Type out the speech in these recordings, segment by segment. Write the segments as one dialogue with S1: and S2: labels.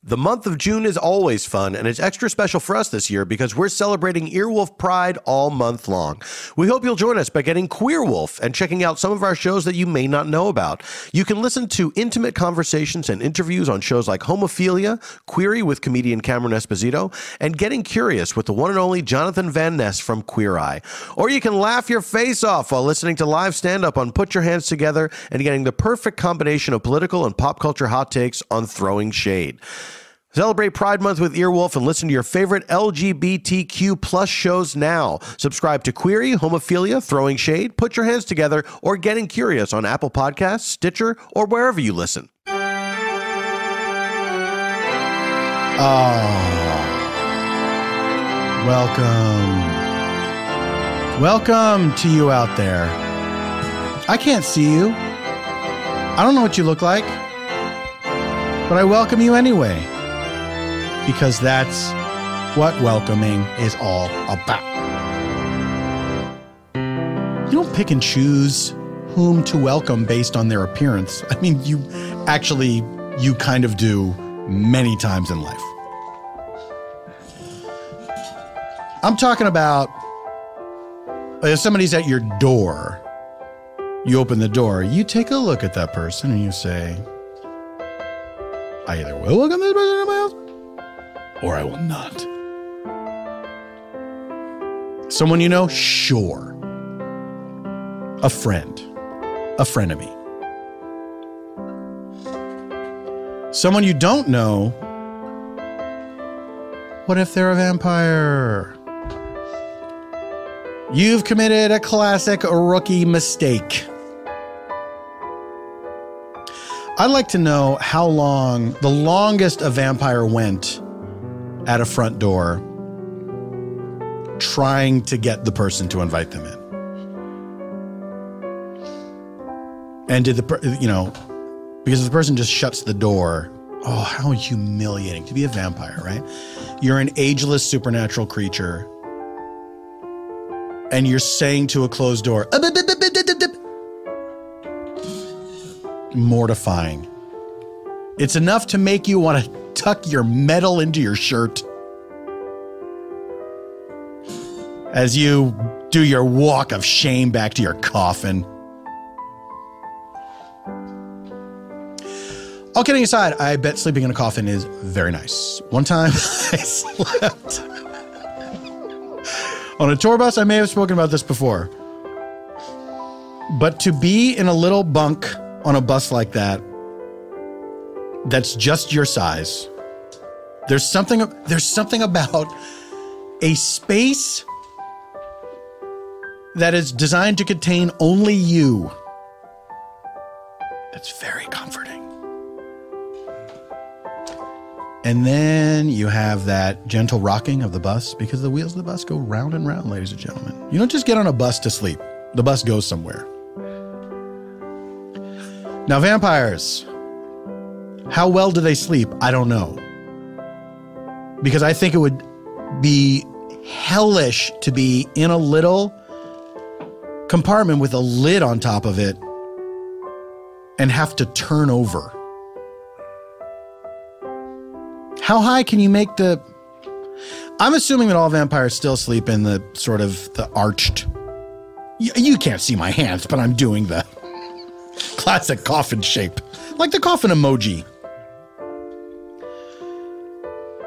S1: The month of June is always fun, and it's extra special for us this year because we're celebrating Earwolf Pride all month long. We hope you'll join us by getting Queerwolf and checking out some of our shows that you may not know about. You can listen to intimate conversations and interviews on shows like Homophilia, Queery with comedian Cameron Esposito, and Getting Curious with the one and only Jonathan Van Ness from Queer Eye. Or you can laugh your face off while listening to live stand-up on Put Your Hands Together and getting the perfect combination of political and pop culture hot takes on Throwing Shade. Celebrate Pride Month with Earwolf and listen to your favorite LGBTQ plus shows now. Subscribe to Query, Homophilia, Throwing Shade, Put Your Hands Together, or Getting Curious on Apple Podcasts, Stitcher, or wherever you listen.
S2: Welcome to you out there. I can't see you. I don't know what you look like, but I welcome you anyway. Because that's what welcoming is all about. You don't pick and choose whom to welcome based on their appearance. I mean, you kind of do many times in life. I'm talking about if somebody's at your door, you open the door, you take a look at that person and you say, I either will welcome this person to my house, or I will not. Someone you know? Sure. A frenemy. Someone you don't know? What if they're a vampire? You've committed a classic rookie mistake. I'd like to know how long, the longest a vampire went at a front door trying to get the person to invite them in. And did because if the person just shuts the door, oh, how humiliating to be a vampire, right? You're an ageless supernatural creature and you're saying to a closed door, mortifying. It's enough to make you want to tuck your metal into your shirt as you do your walk of shame back to your coffin. All kidding aside, I bet sleeping in a coffin is very nice. One time I slept on a tour bus. I may have spoken about this before, but to be in a little bunk on a bus like that, that's just your size. There's something about a space that is designed to contain only you. That's very comforting. And then you have that gentle rocking of the bus because the wheels of the bus go round and round, ladies and gentlemen. You don't just get on a bus to sleep. The bus goes somewhere. Now, vampires, how well do they sleep? I don't know. Because I think it would be hellish to be in a little compartment with a lid on top of it and have to turn over. How high can you make the... I'm assuming that all vampires still sleep in the sort of the arched... You can't see my hands, but I'm doing the classic coffin shape. Like the coffin emoji.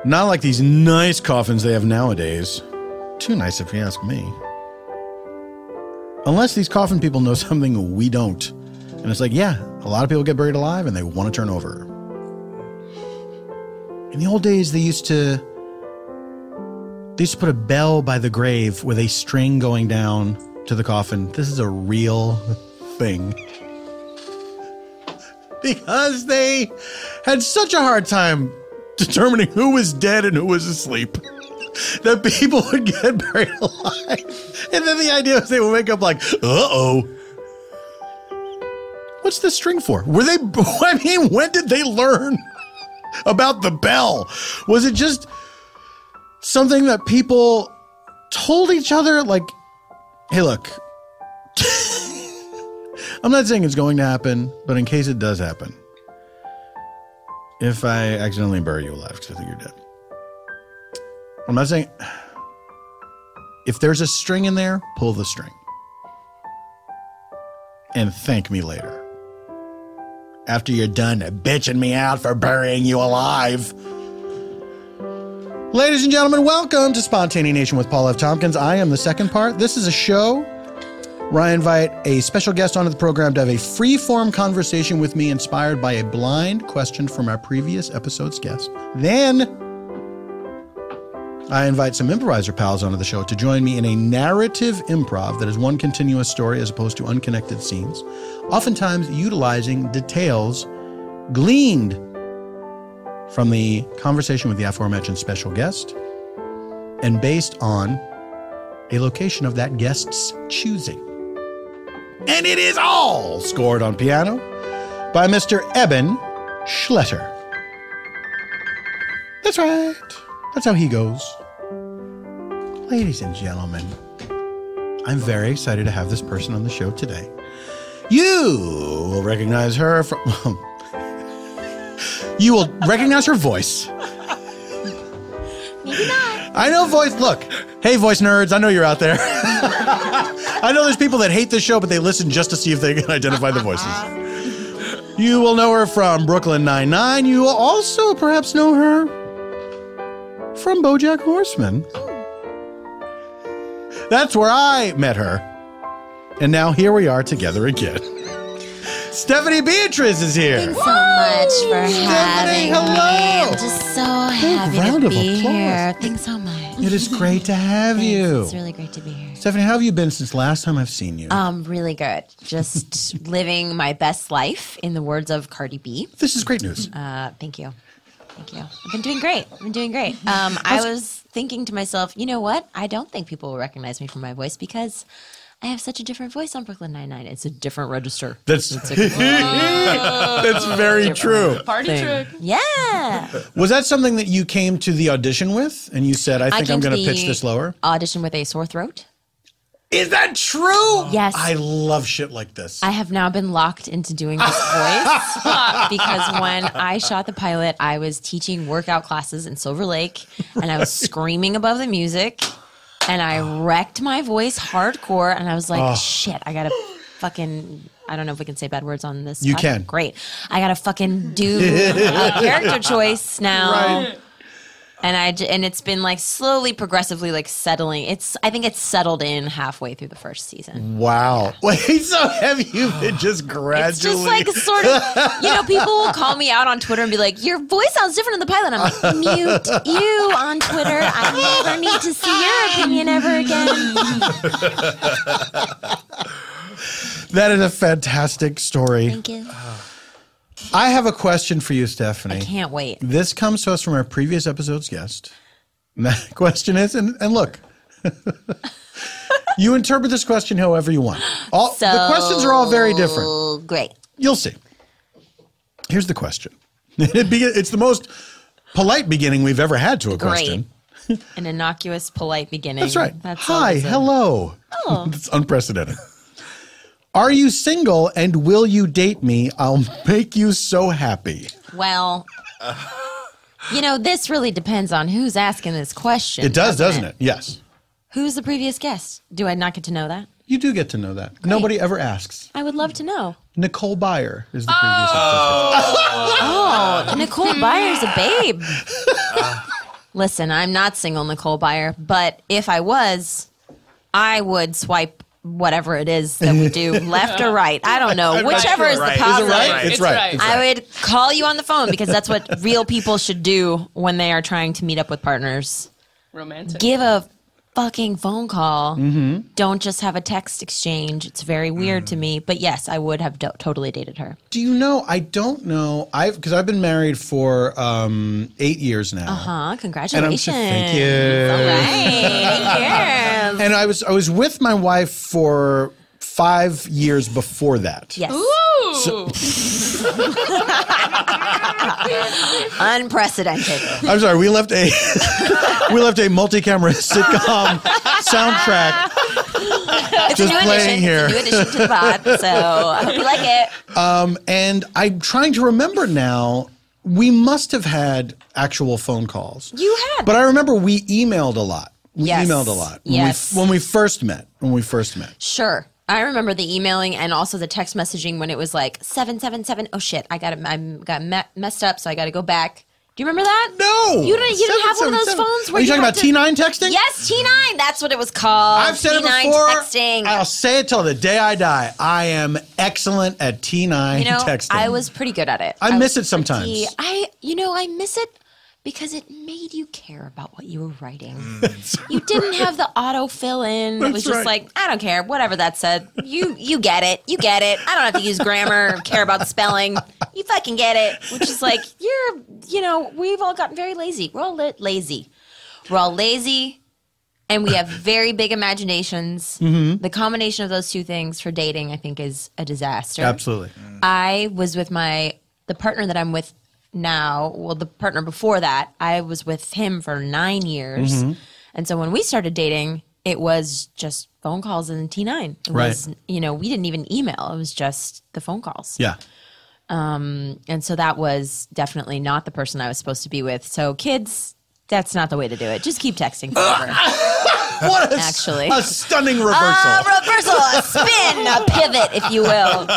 S2: Not like these nice coffins they have nowadays. Too nice if you ask me. Unless these coffin people know something we don't. And it's like, yeah, a lot of people get buried alive and they want to turn over. In the old days, they used to put a bell by the grave with a string going down to the coffin. This is a real thing. Because they had such a hard time determining who was dead and who was asleep that people would get buried alive. And then the idea was they would wake up like, uh-oh. What's the string for? When did they learn about the bell? Was it just something that people told each other? Like, hey, look, I'm not saying it's going to happen, but in case it does happen, if I accidentally bury you alive because I think you're dead. I'm not saying... If there's a string in there, pull the string. And thank me later. After you're done bitching me out for burying you alive. Ladies and gentlemen, welcome to Spontaneanation with Paul F. Tompkins. I am the second part. This is a show where I invite a special guest onto the program to have a free-form conversation with me inspired by a blind question from our previous episode's guest. Then I invite some improviser pals onto the show to join me in a narrative improv that is one continuous story as opposed to unconnected scenes, oftentimes utilizing details gleaned from the conversation with the aforementioned special guest and based on a location of that guest's choosing. And it is all scored on piano by Mr. Eban Schletter. That's right. That's how he goes. Ladies and gentlemen, I'm very excited to have this person on the show today. You will recognize her from... You will recognize her voice.
S3: Maybe not.
S2: I know voice. Look. Hey, voice nerds. I know you're out there. I know there's people that hate this show, but they listen just to see if they can identify the voices. You will know her from Brooklyn Nine-Nine. You will also perhaps know her from BoJack Horseman. That's where I met her. And now here we are together again. Stephanie Beatriz is here.
S3: Thanks so much for having me.
S2: Hello.
S3: I'm just so happy to be here. Thanks so much.
S2: It is great to have you.
S3: It's really great to be here.
S2: Stephanie, how have you been since last time I've seen you?
S3: Really good. Just living my best life, in the words of Cardi B.
S2: This is great news.
S3: Thank you. Thank you. I've been doing great. I was thinking to myself, you know what? I don't think people will recognize me from my voice because I have such a different voice on Brooklyn Nine-Nine. It's a different register.
S2: That's very true.
S4: Party trick.
S3: Yeah.
S2: Was that something that you came to the audition with and you said, I think I'm going to pitch this lower?
S3: Audition with a sore throat.
S2: Is that true?
S3: Yes.
S2: I love shit like this.
S3: I have now been locked into doing this voice because when I shot the pilot, I was teaching workout classes in Silver Lake and I was screaming above the music and I wrecked my voice hardcore and I was like, shit, I gotta fucking, I don't know if we can say bad words on this.
S2: You can.
S3: Great. I gotta fucking do a character choice now. Right. And it's been like slowly, progressively like settling. I think it's settled in halfway through the first season.
S2: Wow. Yeah. Wait, so have you been just gradually?
S3: It's just like sort of, people will call me out on Twitter and be like, your voice sounds different in the pilot. I'm like, mute you on Twitter. I never need to see your opinion ever again.
S2: That is a fantastic story.
S3: Thank you.
S2: I have a question for you, Stephanie.
S3: I can't wait.
S2: This comes to us from our previous episode's guest. And that question is, and look, you interpret this question however you want. The questions are all very different.
S3: Great.
S2: You'll see. Here's the question. It's the most polite beginning we've ever had to a question.
S3: An innocuous, polite beginning.
S2: That's right. Hi, hello.
S3: Oh.
S2: It's unprecedented. Are you single and will you date me? I'll make you so happy.
S3: Well, this really depends on who's asking this question.
S2: It does, doesn't it? Yes.
S3: Who's the previous guest? Do I not get to know that?
S2: You do get to know that. Great. Nobody ever asks.
S3: I would love to know.
S2: Nicole Byer is the previous guest.
S3: Oh, Nicole Byer's a babe. Listen, I'm not single, Nicole Byer, but if I was, I would swipe whatever it is that we do, left or right. I don't know. Whichever is the positive.
S2: Is it right? It's right.
S3: I would call you on the phone because that's what real people should do when they are trying to meet up with partners.
S4: Romantic.
S3: Give a fucking phone call.
S2: Mm-hmm.
S3: Don't just have a text exchange. It's very weird to me. But yes, I would have totally dated her.
S2: Do you know? I don't know. Because I've been married for 8 years now.
S3: Congratulations.
S2: Thank you.
S3: All right. 8 years.
S2: And I was with my wife for 5 years before that.
S3: Yes.
S4: Ooh.
S3: Unprecedented.
S2: I'm sorry. We left a multi-camera sitcom soundtrack.
S3: It's
S2: just playing here.
S3: It's a new addition to the pod, so I hope you like it.
S2: And I'm trying to remember now. we must have had actual phone calls.
S3: You had.
S2: But I remember we emailed a lot.
S3: Yes.
S2: When we first met.
S3: Sure. I remember the emailing and also the text messaging when it was like 777. Oh shit! I got messed up, so I got to go back. Do you remember that?
S2: No,
S3: you didn't have one of those phones.
S2: Are you talking about T9 texting?
S3: Yes, T9. That's what it was called.
S2: I've said
S3: T9
S2: it before.
S3: Texting.
S2: I'll say it till the day I die. I am excellent at T9 texting.
S3: I was pretty good at it.
S2: I miss it sometimes.
S3: I miss it. Because it made you care about what you were writing. You didn't have the auto fill in. It was just like, I don't care, whatever that said. You get it. You get it. I don't have to use grammar or care about spelling. You fucking get it. Which is like, we've all gotten very lazy. We're all lazy. We're all lazy, and we have very big imaginations. Mm-hmm. The combination of those two things for dating, I think, is a disaster.
S2: Absolutely.
S3: I was with the partner that I'm with now, the partner before that, I was with him for 9 years. Mm-hmm. And so when we started dating, it was just phone calls and T9. It was, we didn't even email. It was just the phone calls.
S2: Yeah.
S3: And so that was definitely not the person I was supposed to be with. So kids, that's not the way to do it. Just keep texting forever.
S2: What a stunning reversal.
S3: A spin, a pivot, if you will.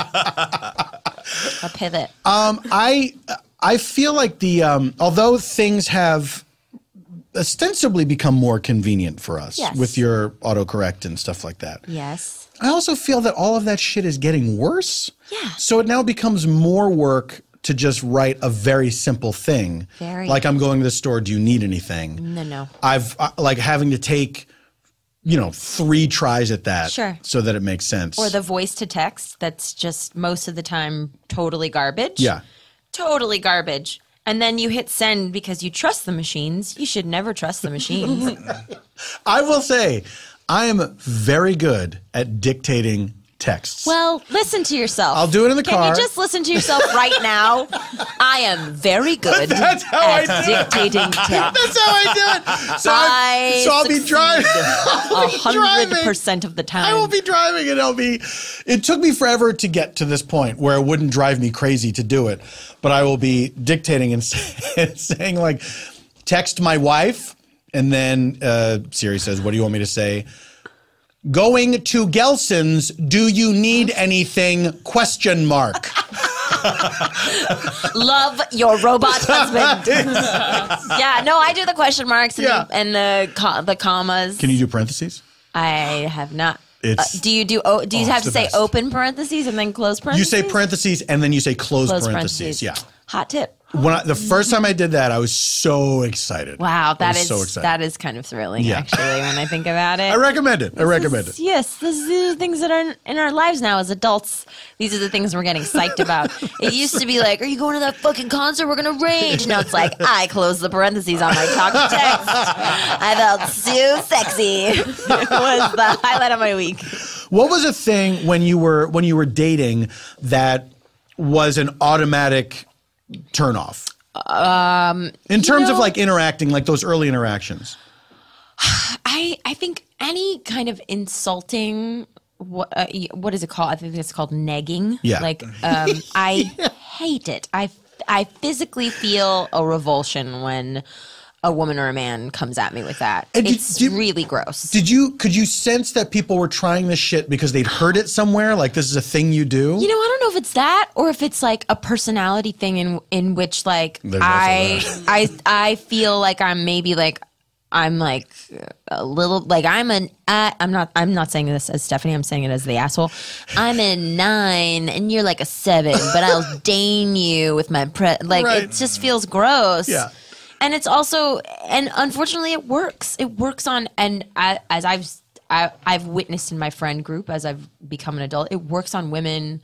S3: A pivot.
S2: I feel like although things have ostensibly become more convenient for us with your autocorrect and stuff like that.
S3: Yes.
S2: I also feel that all of that shit is getting worse.
S3: Yeah.
S2: So it now becomes more work to just write a very simple thing. Like, I'm going to the store, do you need anything?
S3: No.
S2: I've like having to take 3 tries at that so that it makes sense.
S3: Or the voice to text that's just most of the time totally garbage.
S2: Yeah.
S3: Totally garbage. And then you hit send because you trust the machines. You should never trust the machines.
S2: I will say, I am very good at dictating texts.
S3: Well, listen to yourself.
S2: I'll do it in the car.
S3: Can you just listen to yourself right now? I am very good at dictating text.
S2: That's how I do it. So I'll be driving.
S3: 100% of the time.
S2: I will be driving and it took me forever to get to this point where it wouldn't drive me crazy to do it. But I will be dictating and saying like, text my wife. And then Siri says, what do you want me to say? Going to Gelson's, do you need anything? ?
S3: Love your robot husband. Yeah, no, I do the question marks and the commas.
S2: Can you do parentheses?
S3: I have not.
S2: Do
S3: you have to say open parentheses and then close parentheses?
S2: You say parentheses and then you say close parentheses. Yeah.
S3: Hot tip.
S2: The first time I did that, I was so excited.
S3: Wow, that is kind of thrilling, actually, when I think about it.
S2: I recommend it.
S3: Yes, these are the things that are in our lives now as adults. These are the things we're getting psyched about. It used to be like, are you going to that fucking concert? We're going to rage. Now it's like, I closed the parentheses on my talk to text. I felt so sexy. It was the highlight of my week.
S2: What was a thing when you were dating that was an automatic turn off? In terms of like interacting, like those early interactions.
S3: I think any kind of insulting, what is it called? I think it's called negging.
S2: Yeah.
S3: Like, I hate it. I physically feel a revulsion when a woman or a man comes at me with that. It's really gross.
S2: Could you sense that people were trying this shit because they'd heard it somewhere? Like, this is a thing you do?
S3: I don't know if it's that or if it's like a personality thing in which like I feel like I'm maybe like I'm like a little like I'm not saying this as Stephanie, I'm saying it as the asshole. I'm a 9 and you're like a 7, but I'll deign you with my it just feels gross.
S2: Yeah.
S3: And it's also, and unfortunately, it works. It works on, and as I've witnessed in my friend group as I've become an adult, it works on women,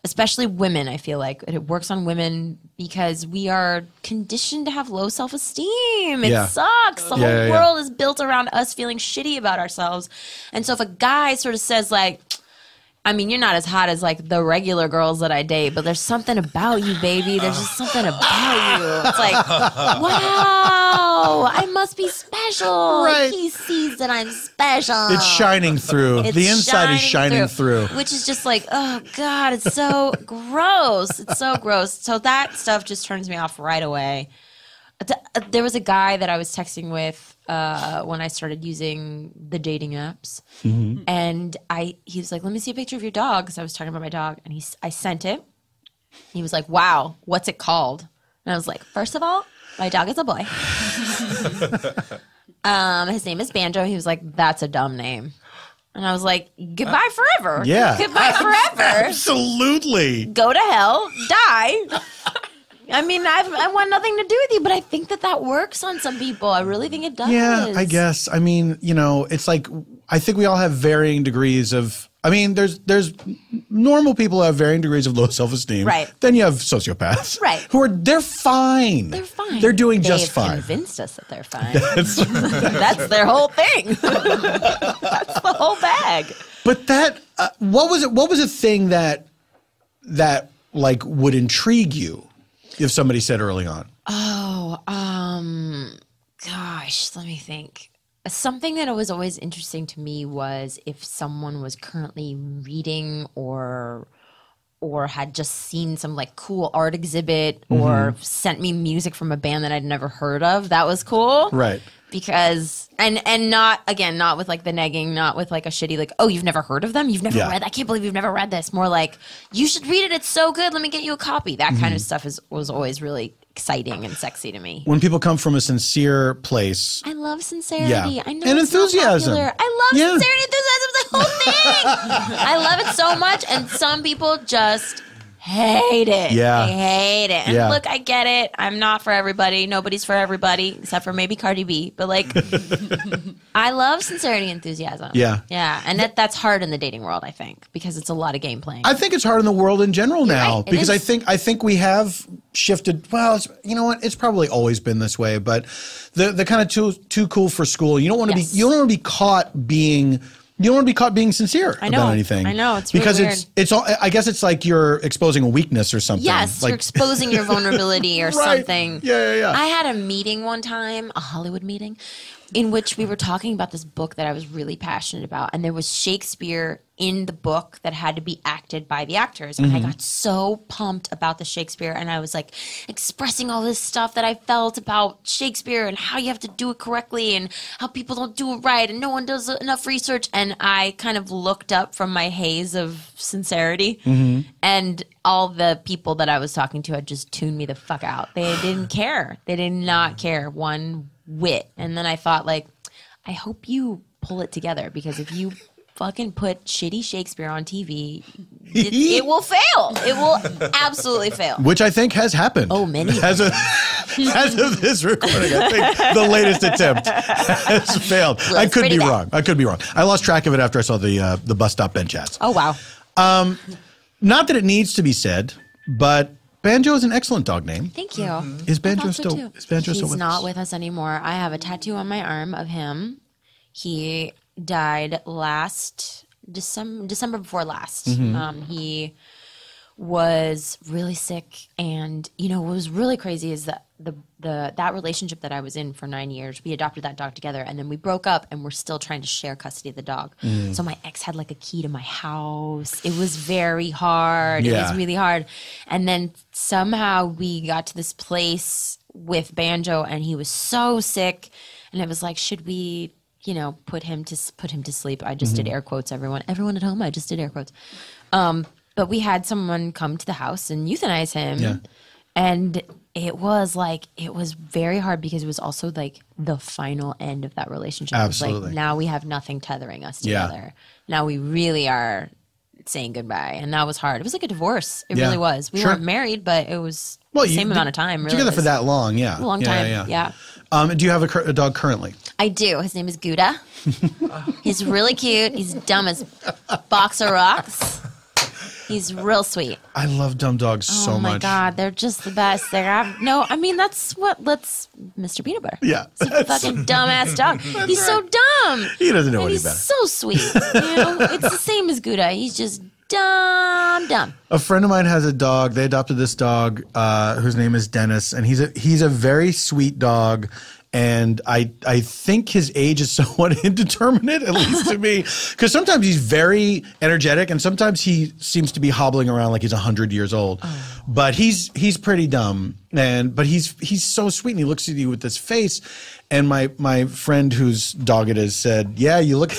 S3: especially women. I feel like it works on women because we are conditioned to have low self-esteem. It sucks. The whole world is built around us feeling shitty about ourselves. And so if a guy sort of says like, I mean, you're not as hot as like the regular girls that I date, but there's something about you, baby. There's just something about you. It's like, wow, I must be special.
S2: Right.
S3: He sees that I'm special.
S2: It's shining through.
S3: It's
S2: the inside is shining through.
S3: Which is just like, oh God, it's so gross. It's so gross. So that stuff just turns me off right away. There was a guy that I was texting with when I started using the dating apps, and he was like, "Let me see a picture of your dog," because I was talking about my dog, and I sent it. He was like, "Wow, what's it called?" And I was like, "First of all, my dog is a boy. His name is Banjo." He was like, "That's a dumb name," and I was like, "Goodbye forever.
S2: Yeah,
S3: goodbye forever.
S2: Absolutely.
S3: Go to hell, die." I mean, I want nothing to do with you, but I think that works on some people. I really think it does.
S2: Yeah, I guess. I mean, it's like, I think we all have varying degrees of, I mean, there's normal people who have varying degrees of low self-esteem.
S3: Right.
S2: Then you have sociopaths.
S3: Right.
S2: They're fine.
S3: They're fine.
S2: They're doing just fine.
S3: They've convinced us that they're fine. That's their whole thing. That's the whole bag.
S2: But that, what was a thing that like would intrigue you? If somebody said early on.
S3: Oh, gosh, let me think. Something that was always interesting to me was if someone was currently reading or had just seen some like cool art exhibit or sent me music from a band that I'd never heard of. That was cool.
S2: Right.
S3: Because and not with like the negging, not with like a shitty like, oh, you've never heard of them? You've never read, I can't believe you've never read this. More like, you should read it, it's so good, let me get you a copy. That kind of stuff was always really exciting and sexy to me.
S2: When people come from a sincere place.
S3: I love sincerity.
S2: Yeah.
S3: I know
S2: and
S3: it's
S2: enthusiasm.
S3: Not popular. I love sincerity, enthusiasm, the whole thing. I love it so much, and some people just hate it.
S2: Yeah.
S3: They hate it. And look, I get it. I'm not for everybody. Nobody's for everybody, except for maybe Cardi B. But like, I love sincerity and enthusiasm.
S2: Yeah.
S3: Yeah. And that's hard in the dating world, I think, because it's a lot of game playing.
S2: I think it's hard in the world in general now.
S3: Right,
S2: because I think we have shifted. Well, you know what? It's probably always been this way. But the kind of too cool for school. You don't want to be. You don't want to be caught being. You don't want to be caught being sincere about anything.
S3: I know. It's
S2: because
S3: really weird.
S2: it's all, I guess it's like you're exposing a weakness or something.
S3: Yes,
S2: like,
S3: you're exposing your vulnerability or something.
S2: Yeah.
S3: I had a meeting one time, a Hollywood meeting, in which we were talking about this book that I was really passionate about. And there was Shakespeare in the book that had to be acted by the actors. And I got so pumped about the Shakespeare. And I was like expressing all this stuff that I felt about Shakespeare and how you have to do it correctly and how people don't do it right and no one does enough research. And I kind of looked up from my haze of sincerity and all the people that I was talking to had just tuned me the fuck out. They didn't care. They did not care one whit. And then I thought, like, I hope you pull it together, because if you fucking put shitty Shakespeare on TV, it will fail. It will absolutely fail.
S2: Which I think has happened.
S3: Oh, many.
S2: As of this recording, I think the latest attempt has failed.
S3: Well,
S2: I could be
S3: bad.
S2: wrong. I could be wrong. I lost track of it after I saw the bus stop bench ads.
S3: Oh, wow.
S2: Not that it needs to be said, but Banjo is an excellent dog name.
S3: Thank you.
S2: Is Banjo
S3: I thought so,
S2: still?
S3: too.
S2: Is Banjo
S3: He's
S2: still with us?
S3: He's not with us anymore. I have a tattoo on my arm of him. He died last December before last. He was really sick, and what was really crazy is that that relationship that I was in for 9 years, we adopted that dog together, and then we broke up, and we're still trying to share custody of the dog. So my ex had like a key to my house. It was very hard. It was really hard. And then somehow we got to this place with Banjo, and he was so sick, and it was like, should we put him to sleep? I just did air quotes, everyone at home, I just did air quotes. But we had someone come to the house and euthanize him.
S2: Yeah.
S3: And it was very hard, because it was also like the final end of that relationship.
S2: Absolutely.
S3: It was like, now we have nothing tethering us together. Now we really are saying goodbye. And that was hard. It was like a divorce. It really was. We weren't married, but it was the same amount of time. Really.
S2: Together for that long, yeah.
S3: A long time, yeah.
S2: Do you have a dog currently?
S3: I do. His name is Gouda. He's really cute. He's dumb as box of rocks. He's real sweet.
S2: I love dumb dogs so much.
S3: Oh my God, they're just the best. That's Mr. Peanut Butter.
S2: Yeah.
S3: He's a fucking dumbass dog. He's so dumb.
S2: He doesn't know any
S3: he's
S2: better.
S3: So sweet. It's the same as Gouda. He's just dumb.
S2: A friend of mine has a dog. They adopted this dog whose name is Dennis, and he's a very sweet dog. And I think his age is somewhat indeterminate, at least to me, because sometimes he's very energetic, and sometimes he seems to be hobbling around like he's 100 years old. Oh. But he's pretty dumb, but he's so sweet, and he looks at you with this face. And my friend whose dog it is said, "Yeah, you look."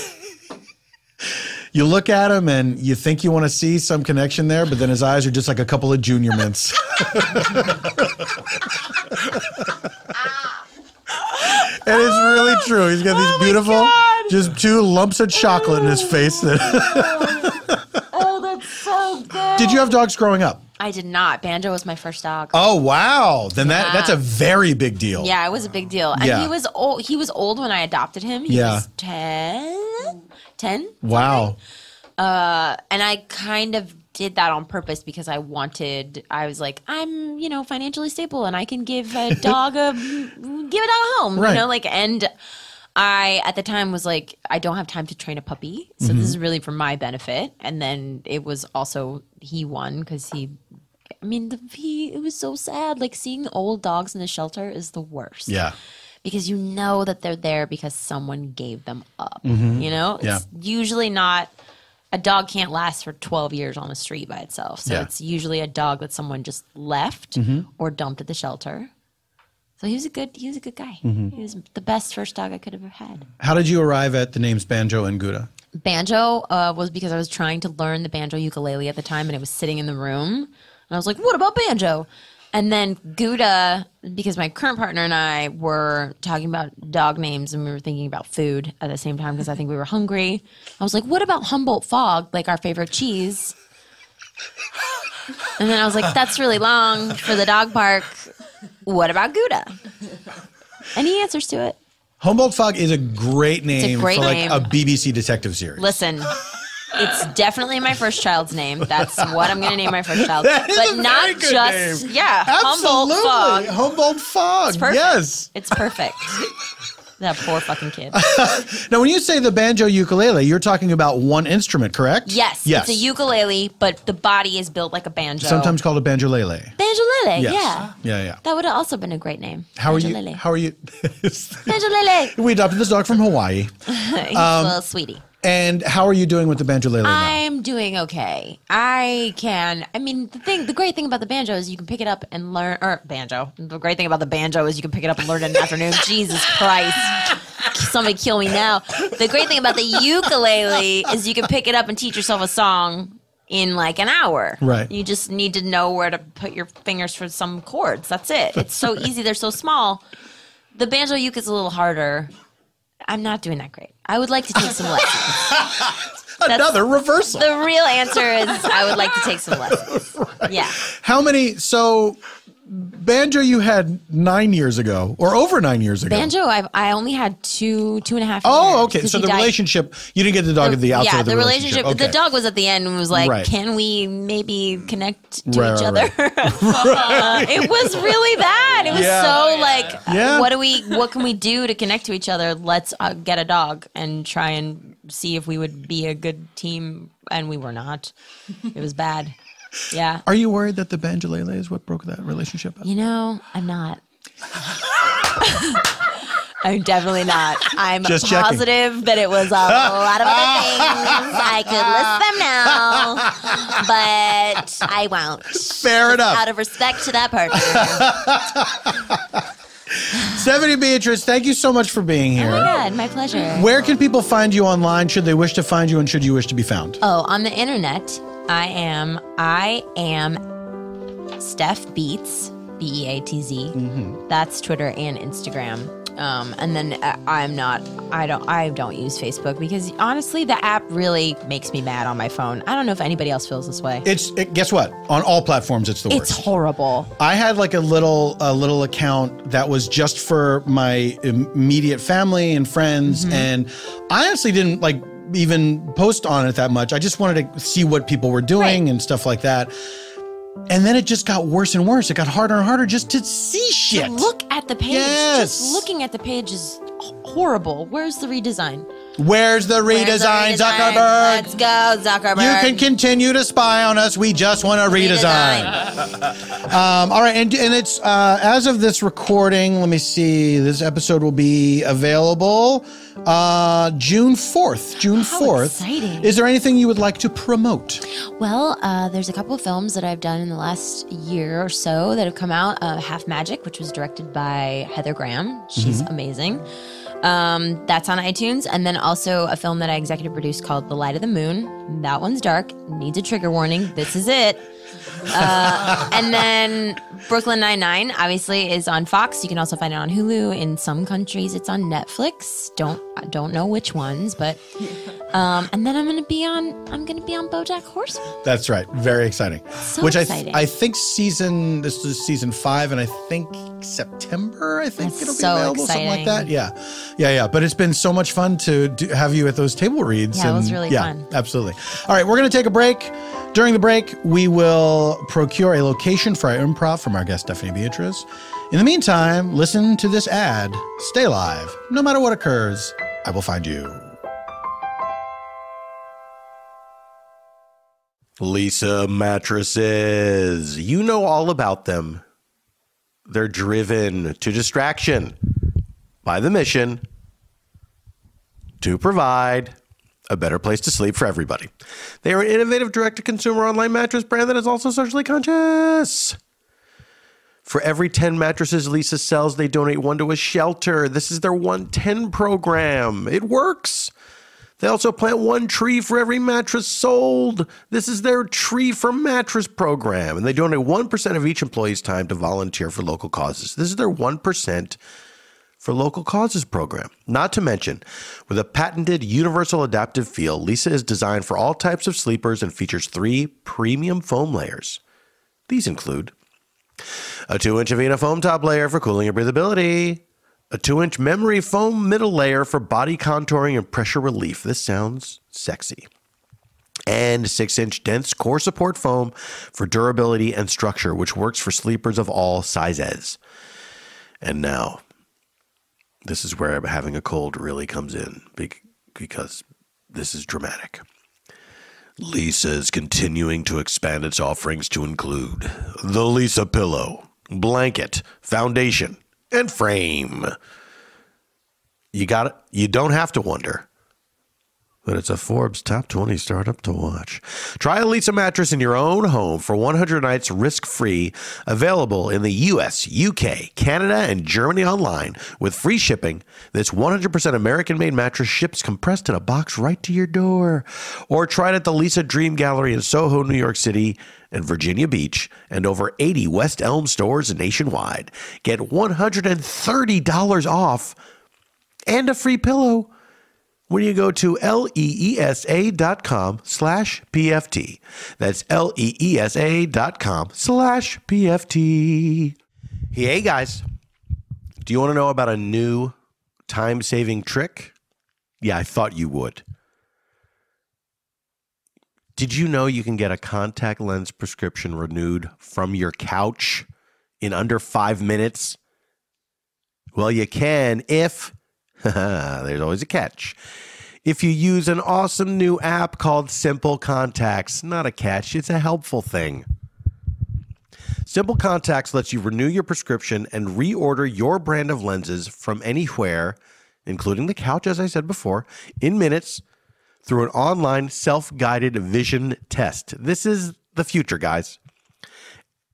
S2: You look at him and you think you want to see some connection there, but then his eyes are just like a couple of Junior Mints. And it's really true. He's got these beautiful, just 2 lumps of chocolate in his face.
S3: Oh, that's so good.
S2: Did you have dogs growing up?
S3: I did not. Banjo was my first dog.
S2: Oh, wow. Then that's a very big deal.
S3: Yeah, it was a big deal. And he was old. He was old when I adopted him. He was 10.
S2: Wow.
S3: And I kind of did that on purpose because I was like, I'm, financially stable and I can give a dog a home,
S2: right.
S3: and I, at the time, was like, I don't have time to train a puppy. So this is really for my benefit. And then it was also, he won because it was so sad. Like, seeing old dogs in the shelter is the worst.
S2: Yeah.
S3: Because you know that they're there because someone gave them up. It's usually not, a dog can't last for 12 years on the street by itself. So it's usually a dog that someone just left or dumped at the shelter. So he was a good guy. He was the best first dog I could have had.
S2: How did you arrive at the names Banjo and Gouda?
S3: Banjo was because I was trying to learn the banjo ukulele at the time, and it was sitting in the room. And I was like, what about banjo? And then Gouda, because my current partner and I were talking about dog names and we were thinking about food at the same time because I think we were hungry. I was like, what about Humboldt Fog, like our favorite cheese? And then I was like, that's really long for the dog park. What about Gouda? Any answers to it?
S2: Humboldt Fog is a great name for like a BBC detective series.
S3: Listen. It's definitely my first child's name. That's what I'm going to name my first child.
S2: That is
S3: but
S2: a
S3: not
S2: very good
S3: just
S2: name.
S3: Humboldt Fog.
S2: Humboldt Fog.
S3: It's perfect.
S2: Yes.
S3: It's perfect. That poor fucking kid.
S2: Now, when you say the banjo ukulele, you're talking about one instrument, correct?
S3: Yes. It's a ukulele, but the body is built like a banjo.
S2: Sometimes called a banjolele.
S3: Banjolele,
S2: yes. Yeah.
S3: That would have also been a great name.
S2: How are you?
S3: Banjolele.
S2: We adopted this dog from Hawaii.
S3: He's a little sweetie.
S2: And how are you doing with the banjolele now?
S3: I'm doing okay. The great thing about the banjo is you can pick it up and learn, the great thing about the banjo is you can pick it up and learn in an afternoon. Jesus Christ. Somebody kill me now. The great thing about the ukulele is you can pick it up and teach yourself a song in like an hour.
S2: Right.
S3: You just need to know where to put your fingers for some chords. That's it. It's so easy. They're so small. The banjo uke is a little harder. I'm not doing that great. I would like to take some lessons.
S2: Another reversal.
S3: The real answer is I would like to take some lessons. Right. Yeah.
S2: How many? So banjo you had 9 years ago or over 9 years ago?
S3: Banjo, I only had 2.5 years.
S2: Oh, okay. So the relationship, you didn't get the dog at the outset of the relationship.
S3: Okay. The dog was at the end and was like, can we maybe connect to each other? It was really that. It was what can we do to connect to each other? Let's get a dog and try and see if we would be a good team. And we were not. It was bad. Yeah.
S2: Are you worried that the banjolele is what broke that relationship up?
S3: I'm not. I'm definitely not. I'm
S2: just
S3: positive that it was a lot of other things. I could list them now, but I won't.
S2: Fair enough.
S3: Out of respect to that partner.
S2: Stephanie Beatriz, thank you so much for being here.
S3: Oh my God, my pleasure.
S2: Where can people find you online? Should they wish to find you, and should you wish to be found?
S3: Oh, on the internet. I am Steph Beats, Beatz. Mm-hmm. That's Twitter and Instagram. And then I don't use Facebook because honestly, the app really makes me mad on my phone. I don't know if anybody else feels this way.
S2: Guess what? On all platforms, it's the worst.
S3: It's horrible.
S2: I had like a little account that was just for my immediate family and friends, and I honestly didn't like even post on it that much. I just wanted to see what people were doing and stuff like that. And then it just got worse and worse. It got harder and harder just to see shit.
S3: To look at the page.
S2: Yes.
S3: Just looking at the page is horrible. Where's the redesign?
S2: Where's the redesign, Zuckerberg?
S3: Let's go, Zuckerberg.
S2: You can continue to spy on us. We just want a redesign. All right, and it's as of this recording, let me see. This episode will be available June 4th. June 4th.
S3: Exciting.
S2: Is there anything you would like to promote?
S3: Well, there's a couple of films that I've done in the last year or so that have come out. Half Magic, which was directed by Heather Graham. She's amazing. That's on iTunes. And then also a film that I executive produced called The Light of the Moon. That one's dark. Needs a trigger warning. This is it. And then Brooklyn Nine-Nine obviously is on Fox. You can also find it on Hulu. In some countries, it's on Netflix. Don't know which ones, but and then I'm gonna be on BoJack Horseman.
S2: That's right. Very exciting.
S3: So
S2: Which
S3: exciting.
S2: I think this is season 5, and I think September. I think
S3: That's
S2: it'll be
S3: so
S2: available, something like that.
S3: exciting.
S2: Yeah. But it's been so much fun to have you at those table reads.
S3: Yeah, it was really fun.
S2: Absolutely. All right, we're gonna take a break. During the break, we will procure a location for our improv from our guest, Stephanie Beatriz. In the meantime, listen to this ad. Stay live. No matter what occurs, I will find you.
S1: Leesa Mattresses. You know all about them. They're driven to distraction by the mission to provide a better place to sleep for everybody. They are an innovative direct-to-consumer online mattress brand that is also socially conscious. For every 10 mattresses Leesa sells, they donate one to a shelter. This is their 110 program. It works. They also plant one tree for every mattress sold. This is their Tree for Mattress program. And they donate 1% of each employee's time to volunteer for local causes. This is their 1% for local causes program. Not to mention, with a patented universal adaptive feel, Leesa is designed for all types of sleepers and features 3 premium foam layers. These include a 2-inch Avena foam top layer for cooling and breathability, a 2-inch memory foam middle layer for body contouring and pressure relief. This sounds sexy. And 6-inch dense core support foam for durability and structure, which works for sleepers of all sizes. And now, this is where having a cold really comes in, because this is dramatic. Leesa is continuing to expand its offerings to include the Leesa pillow, blanket, foundation, and frame. You got it. You don't have to wonder, but it's a Forbes Top 20 startup to watch. Try a Leesa mattress in your own home for 100 nights risk-free, available in the US, UK, Canada, and Germany online with free shipping. This 100% American-made mattress ships compressed in a box right to your door. Or try it at the Leesa Dream Gallery in Soho, New York City, and Virginia Beach, and over 80 West Elm stores nationwide. Get $130 off and a free pillow when you go to leesa.com/PFT. That's leesa.com/PFT. Hey guys, do you want to know about a new time-saving trick? Yeah, I thought you would. Did you know you can get a contact lens prescription renewed from your couch in under 5 minutes? Well, you can if... there's always a catch. If you use an awesome new app called Simple Contacts. Not a catch, it's a helpful thing. Simple Contacts lets you renew your prescription and reorder your brand of lenses from anywhere, including the couch, as I said before, in minutes through an online self-guided vision test. This is the future, guys.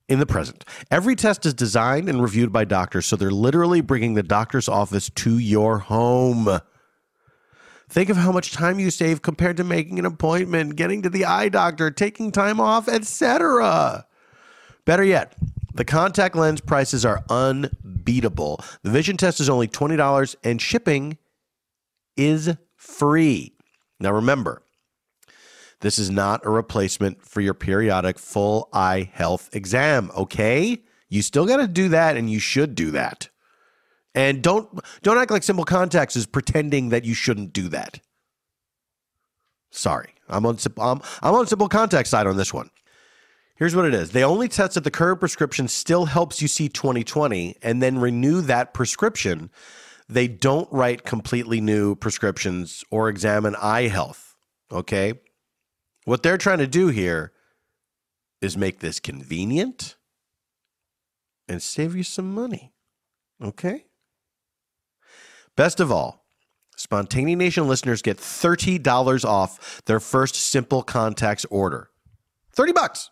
S1: In the present, every test is designed and reviewed by doctors, so they're literally bringing the doctor's office to your home. Think of how much time you save compared to making an appointment, getting to the eye doctor, taking time off, etc. Better yet, the contact lens prices are unbeatable. The vision test is only $20 and shipping is free. Now remember, this is not a replacement for your periodic full eye health exam, okay? You still got to do that, and you should do that. And don't act like Simple Contacts is pretending that you shouldn't do that. Sorry. I'm on Simple Contact's side on this one. Here's what it is. They only test that the current prescription still helps you see 20/20 and then renew that prescription. They don't write completely new prescriptions or examine eye health, okay? What they're trying to do here is make this convenient and save you some money, okay? Best of all, Spontaneanation listeners get $30 off their first Simple Contacts order. $30.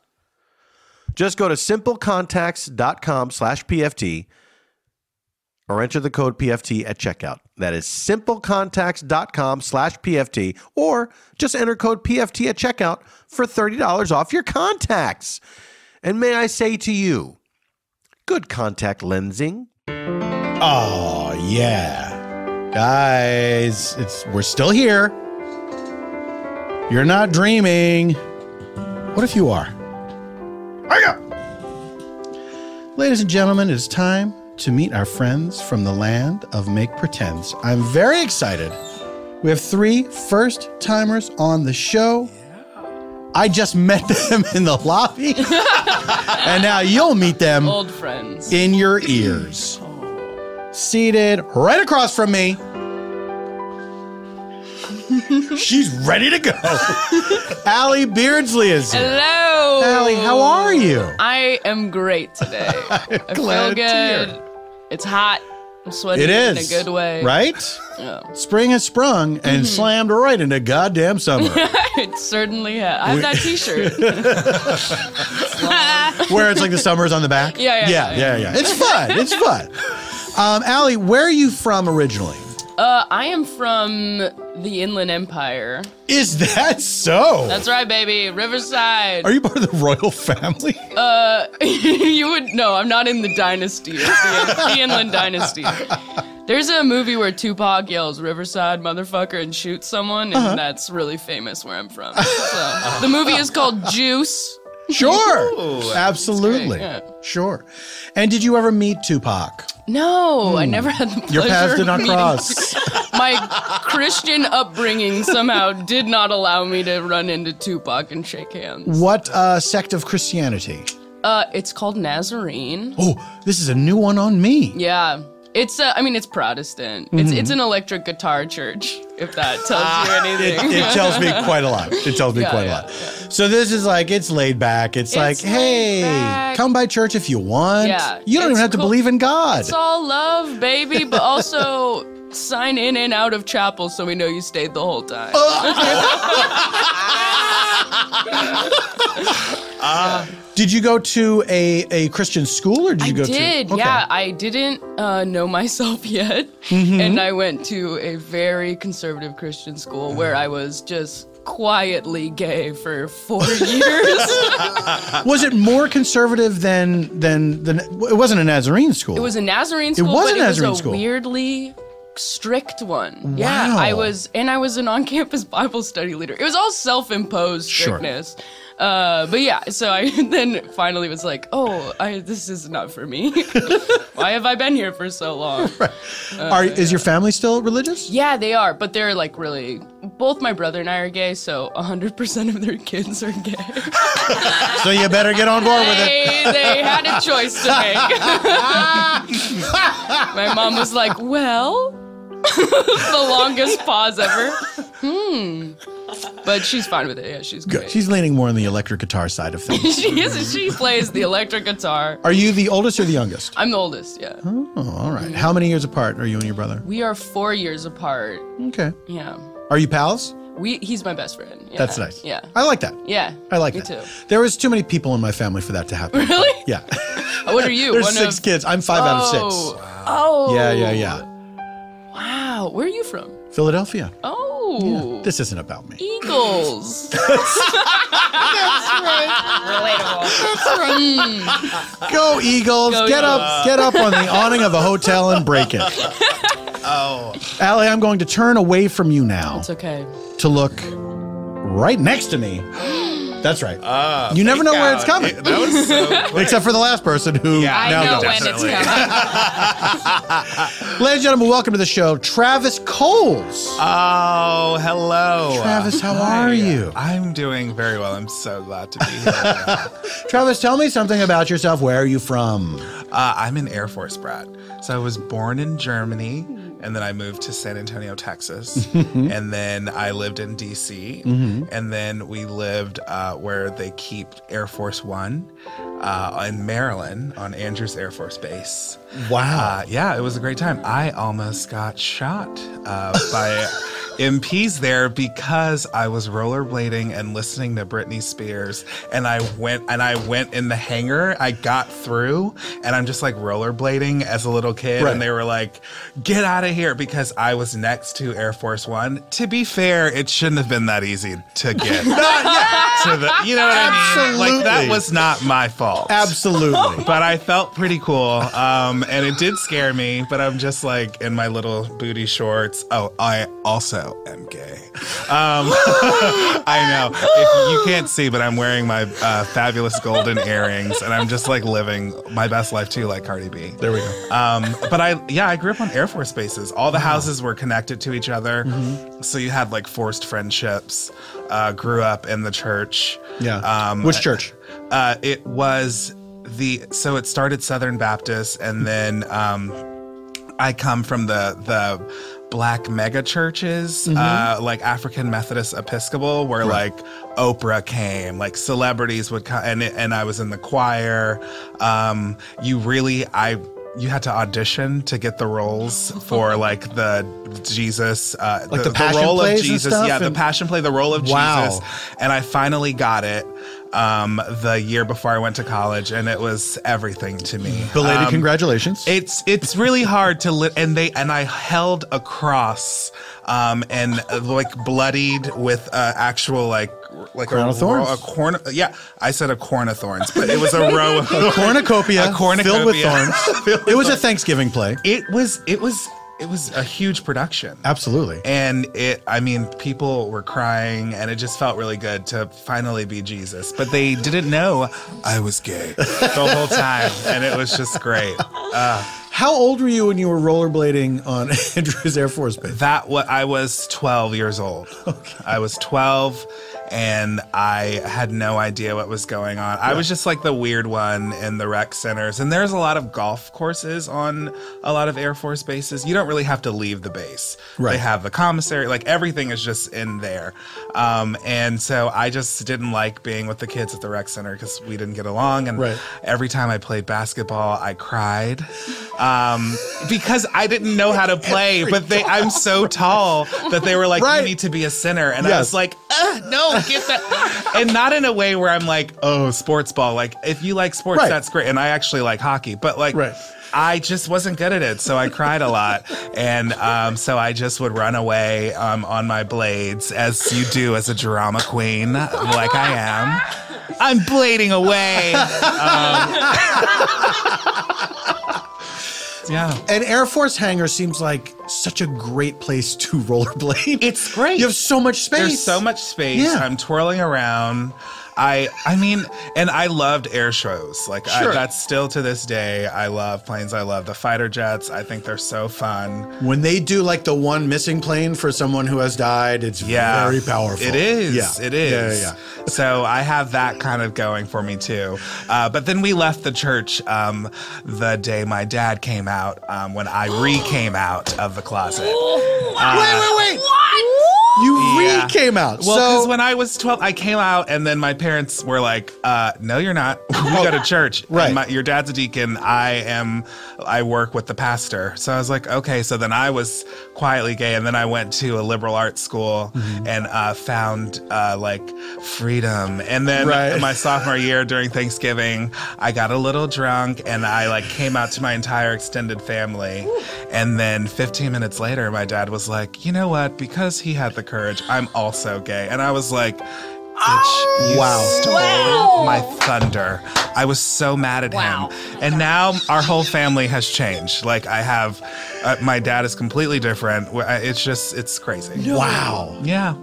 S1: Just go to simplecontacts.com/PFT or enter the code PFT at checkout. That is simplecontacts.com/PFT or just enter code PFT at checkout for $30 off your contacts. And may I say to you, good contact lensing.
S2: Oh, yeah. Guys, we're still here. You're not dreaming. What if you are? Ladies and gentlemen, it is time to meet our friends from the land of Make Pretends. I'm very excited. We have 3 first-timers on the show. I just met them in the lobby. And now you'll meet them.
S4: Old friends.
S2: In your ears. Seated right across from me. She's ready to go. Allie Beardsley is here.
S4: Hello.
S2: Allie, how are you?
S4: I am great today. I feel good. It's hot. I'm sweating
S2: It is.
S4: in a good way.
S2: Right?
S4: Yeah.
S2: Spring has sprung and slammed right into goddamn summer.
S4: It certainly has. I have that t-shirt.
S2: Where it's like the summer's on the back?
S4: Yeah.
S2: It's fun. It's fun. Allie, where are you from originally?
S4: I am from the Inland Empire.
S2: Is that so?
S4: That's right, baby. Riverside.
S2: Are you part of the royal family?
S4: You would no. I'm not in the dynasty, the Inland Dynasty. There's a movie where Tupac yells "Riverside, motherfucker" and shoots someone, and that's really famous where I'm from. So, the movie is called Juice.
S2: Sure. Absolutely.
S4: Yeah.
S2: Sure. And did you ever meet Tupac?
S4: No, I never had the pleasure.
S2: Your paths did
S4: of
S2: not
S4: meeting
S2: cross.
S4: My Christian upbringing somehow did not allow me to run into Tupac and shake hands.
S2: What sect of Christianity?
S4: It's called Nazarene.
S2: Oh, this is a new one on me.
S4: Yeah. It's it's Protestant. It's an electric guitar church, if that tells you anything.
S2: It tells me quite a lot. It tells me quite a lot.
S4: Yeah.
S2: So this is like, it's laid back. It's like, hey,
S4: back.
S2: come by church if you want.
S4: Yeah,
S2: You don't even
S4: it's
S2: have to
S4: cool.
S2: believe in God.
S4: It's all love, baby, but also sign in and out of chapel so we know you stayed the whole time.
S2: Did you go to a Christian school or did you go to?
S4: Okay. Yeah. I didn't know myself yet. And I went to a very conservative Christian school where I was just quietly gay for 4 years.
S2: Was it more conservative than it wasn't a Nazarene school?
S4: It was a Nazarene school,
S2: was a
S4: but
S2: Nazarene
S4: it was a
S2: school.
S4: weirdly strict one.
S2: Wow.
S4: Yeah, I was an on-campus Bible study leader. It was all self-imposed strictness. But yeah, so I then finally was like, this is not for me. Why have I been here for so long?
S2: Is your family still religious?
S4: Yeah, they are, but they're like really, both my brother and I are gay, so 100% of their kids are gay.
S2: So you better get on board with it.
S4: They had a choice to make. My mom was like, well, the longest pause ever. But she's fine with it. Yeah, she's great.
S2: Good. She's leaning more on the electric guitar side of things.
S4: She is. She plays the electric guitar.
S2: Are you the oldest or the youngest?
S4: I'm the oldest, yeah.
S2: Oh, all right. How many years apart are you and your brother?
S4: We are 4 years apart.
S2: Okay.
S4: Yeah.
S2: Are you pals?
S4: He's my best friend. Yeah.
S2: That's nice.
S4: Yeah.
S2: I like that.
S4: Yeah.
S2: I like
S4: me
S2: that.
S4: too.
S2: There was too many people in my family for that to happen.
S4: Really?
S2: Yeah.
S4: What are you?
S2: There's
S4: One
S2: 6 kids. I'm 5 out of 6.
S4: Oh.
S2: Yeah.
S4: Wow. Where are you from?
S2: Philadelphia.
S4: Oh.
S2: This isn't about me.
S4: Eagles.
S2: Go Eagles.
S4: Go
S2: Get
S4: Eagles.
S2: up on the awning of a hotel and break it. Allie, I'm going to turn away from you now
S4: It's okay.
S2: to look right next to me That's right. You never know where it's coming.
S5: That was so quick.
S2: Except for the last person who
S4: I
S2: now
S4: know
S2: knows.
S4: when it's coming.
S2: Ladies and gentlemen, welcome to the show, Travis Coles.
S5: Oh, hello.
S2: Travis, how are you?
S5: I'm doing very well. I'm so glad to be here.
S2: Travis, tell me something about yourself. Where are you from?
S5: I'm an Air Force brat. So I was born in Germany, and then I moved to San Antonio, Texas. And then I lived in D.C. And then we lived where they keep Air Force One in Maryland on Andrews Air Force Base.
S2: Wow.
S5: Yeah, it was a great time. I almost got shot by MPs there because I was rollerblading and listening to Britney Spears, and I went in the hangar. I got through, and I'm just like rollerblading as a little kid,
S2: Right.
S5: and they were like, "Get out of here," because I was next to Air Force One. To be fair, it shouldn't have been that easy to get to the, you know what I mean?
S2: Absolutely.
S5: Like, that was not my fault.
S2: Absolutely.
S5: But I felt pretty cool, and it did scare me, but I'm just like in my little booty shorts. Oh, I also am gay. I know. If you can't see, but I'm wearing my fabulous golden earrings, and I'm just like living my best life too, like Cardi B.
S2: There we go.
S5: But I grew up on Air Force bases. All the houses were connected to each other, so you had like forced friendships. Grew up in the church.
S2: Yeah. Which church?
S5: It was so it started Southern Baptist, and then I come from the Black mega churches, like African Methodist Episcopal, where like Oprah came, like celebrities would come, and I was in the choir. You had to audition to get the roles for like the Jesus,
S2: Like the Passion
S5: role of
S2: plays and
S5: Jesus.
S2: stuff?
S5: Yeah, the
S2: And-
S5: Passion play, the role of
S2: Wow.
S5: Jesus, and I finally got it the year before I went to college, and it was everything to me.
S2: Belated congratulations.
S5: It's really hard to and I held a cross and like bloodied with actual like
S2: Crown of thorns.
S5: I said a corn of thorns, but it was a row of
S2: a cornucopia,
S5: a cornucopia
S2: filled with thorns. It was a Thanksgiving play.
S5: It was a huge production.
S2: Absolutely.
S5: And people were crying, and it just felt really good to finally be Jesus. But they didn't know I was gay the whole time, and it was just great.
S2: How old were you when you were rollerblading on Andrews Air Force Base?
S5: I was 12 years old. Okay. I was 12, and I had no idea what was going on. I was just like the weird one in the rec centers. And there's a lot of golf courses on a lot of Air Force bases. You don't really have to leave the base.
S2: Right.
S5: They have the commissary, like everything is just in there. And so I just didn't like being with the kids at the rec center because we didn't get along. And every time I played basketball, I cried because I didn't know how to play. But I'm so tall that they were like, you need to be a center. And I was like, no, get that. And not in a way where I'm like, oh, sports ball. Like, if you like sports, that's great. And I actually like hockey. But like, I just wasn't good at it, so I cried a lot. And so I just would run away on my blades, as you do as a drama queen, like I am. I'm blading away. Yeah.
S2: An Air Force hangar seems like such a great place to rollerblade.
S5: It's great.
S2: You have so much space.
S5: There's so much space.
S2: Yeah.
S5: I'm twirling around. I mean, and I loved air shows. Like, that's still to this day. I love planes. I love the fighter jets. I think they're so fun.
S2: When they do like the one missing plane for someone who has died, it's very powerful.
S5: It is.
S2: Yeah.
S5: It is.
S2: Yeah.
S5: So I have that kind of going for me too. But then we left the church the day my dad came out, when I came out of the closet.
S2: Wait.
S3: What?
S2: You came out.
S5: Well, because when I was 12, I came out, and then my parents were like, no, you're not. We go to church.
S2: Right.
S5: And your dad's a deacon. I work with the pastor. So I was like, okay. So then I was quietly gay, and then I went to a liberal arts school and found like freedom. And then my sophomore year during Thanksgiving, I got a little drunk, and I like came out to my entire extended family. And then 15 minutes later, my dad was like, you know what? Because he had the courage, I'm also gay. And I was like, bitch, you stole my thunder. I was so mad at him. And now our whole family has changed. Like, I have, my dad is completely different. It's crazy.
S2: Wow.
S5: Yeah.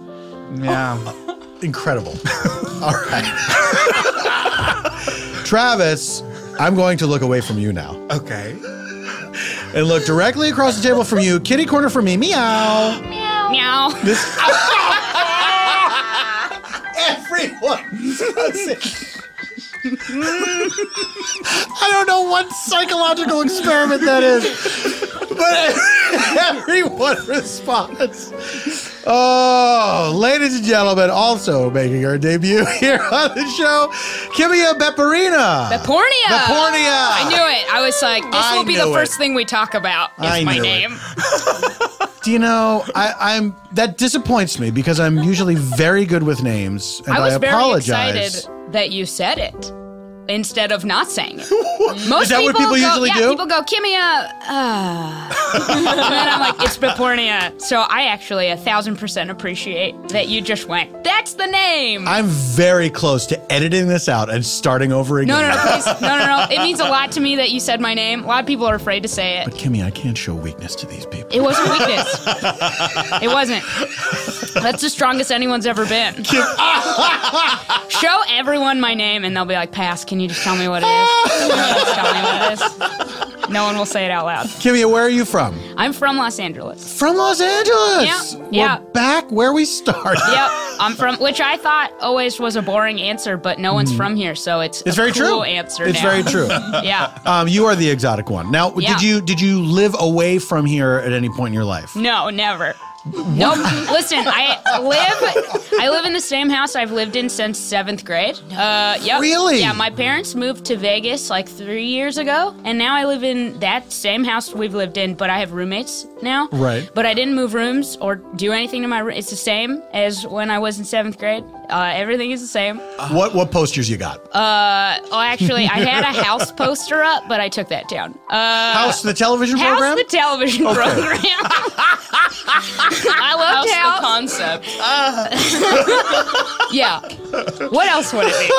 S2: incredible. All right. Travis, I'm going to look away from you now.
S5: Okay.
S2: And look directly across the table from you. Kitty corner for me. Meow.
S3: Meow.
S4: Meow.
S2: This. Everyone does it. I don't know what psychological experiment that is, but everyone responds. Oh, ladies and gentlemen, also making her debut here on the show, Kimia Behpoornia.
S6: Behpoornia. I knew it. I was like, this will be the first thing we talk about. Is my name.
S2: Do you know, I'm that disappoints me because I'm usually very good with names, and I
S6: was
S2: apologize.
S6: very excited that you said it instead of not saying it.
S2: Is that what people usually do?
S6: Yeah, people go, Kimia, and then I'm like, it's Behpoornia. So I actually 1,000% appreciate that you just went, that's the name.
S2: I'm very close to editing this out and starting over again.
S6: No, please. No. It means a lot to me that you said my name. A lot of people are afraid to say it.
S2: But Kimmy, I can't show weakness to these people.
S6: It wasn't weakness. It wasn't. That's the strongest anyone's ever been. Show everyone my name and they'll be like, pass, can you just tell me what it is? Just tell me what it is. No one will say it out loud.
S2: Kimmy, where are you from?
S6: I'm from Los Angeles.
S2: From Los Angeles?
S6: Yeah.
S2: We're back where we started.
S6: Yep. I'm from, which I thought always was a boring answer, but no one's from here, so it's a
S2: very
S6: cool
S2: true.
S6: answer
S2: It's
S6: now.
S2: very true.
S6: Yeah.
S2: You are the exotic one. Now,
S6: Yeah.
S2: did you live away from here at any point in your life?
S6: No, never. Nope. Listen, I live in the same house I've lived in since 7th grade. Yep.
S2: Really?
S6: Yeah, my parents moved to Vegas like 3 years ago, and now I live in that same house we've lived in, but I have roommates now.
S2: Right.
S6: But I didn't move rooms or do anything to my room. It's the same as when I was in 7th grade. Everything is the same.
S2: What posters you got?
S6: Actually, I had a House poster up, but I took that down.
S2: House, the television
S6: House,
S2: program?
S6: the television program. I loved House.
S4: The concept.
S6: Yeah. What else would it be?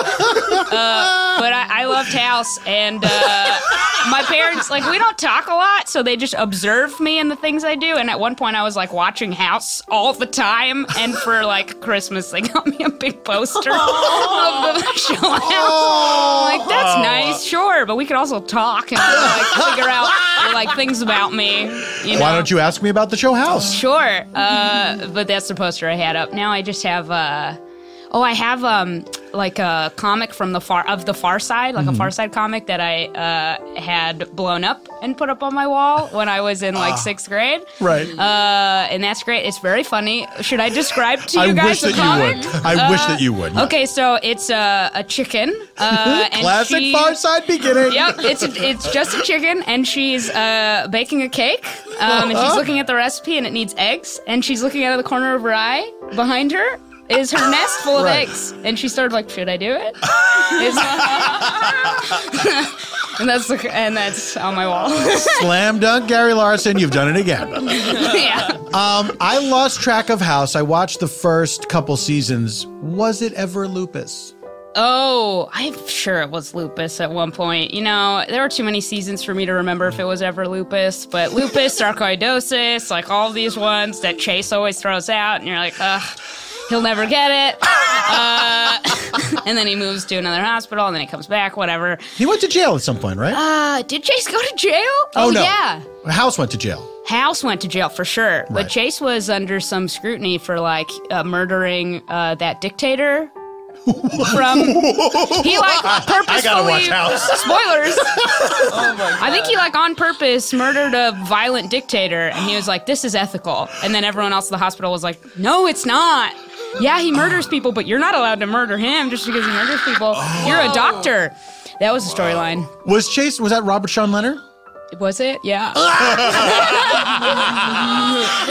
S6: But I loved House, and my parents, like, we don't talk a lot, so they just observe me and the things I do. And at one point, I was like watching House all the time, and for like Christmas, they got me a big poster of the show House. I'm like, that's nice, sure, but we could also talk and like figure out like things about me. You know?
S2: Why don't you ask me about the show House?
S6: Sure, but that's the poster I had up. Now I just have I have like a comic from the Far Side, like a Far Side comic that I had blown up and put up on my wall when I was in like 6th grade.
S2: Right.
S6: And that's great. It's very funny. Should I describe to you guys the comic?
S2: I wish that you would.
S6: Okay, so it's a chicken. And
S2: Classic Far Side beginning.
S6: Yep, it's just a chicken, and she's baking a cake, and she's looking at the recipe, and it needs eggs, and she's looking out of the corner of her eye. Behind her is her nest full of eggs, and she started like, should I do it? and that's on my wall.
S2: Slam dunk, Gary Larson. You've done it again.
S6: Yeah.
S2: I lost track of House. I watched the first couple seasons. Was it ever lupus?
S6: Oh, I'm sure it was lupus at one point. You know, there were too many seasons for me to remember if it was ever lupus. But lupus, sarcoidosis, like all these ones that Chase always throws out, and you're like, ugh, he'll never get it. And then he moves to another hospital, and then he comes back, whatever.
S2: He went to jail at some point, right?
S6: Did Chase go to jail?
S2: Oh, no.
S6: Yeah.
S2: House went to jail.
S6: House went to jail for sure. But
S2: Right.
S6: Chase was under some scrutiny for like murdering that dictator. He like purposefully.
S2: I gotta watch House.
S6: Spoilers. Oh my God. I think he like on purpose murdered a violent dictator, and he was like, "This is ethical." And then everyone else in the hospital was like, "No, it's not. Yeah, he murders people, but you're not allowed to murder him just because he murders people. You're a doctor." That was the storyline.
S2: Was that Robert Sean Leonard?
S6: Was it? Yeah.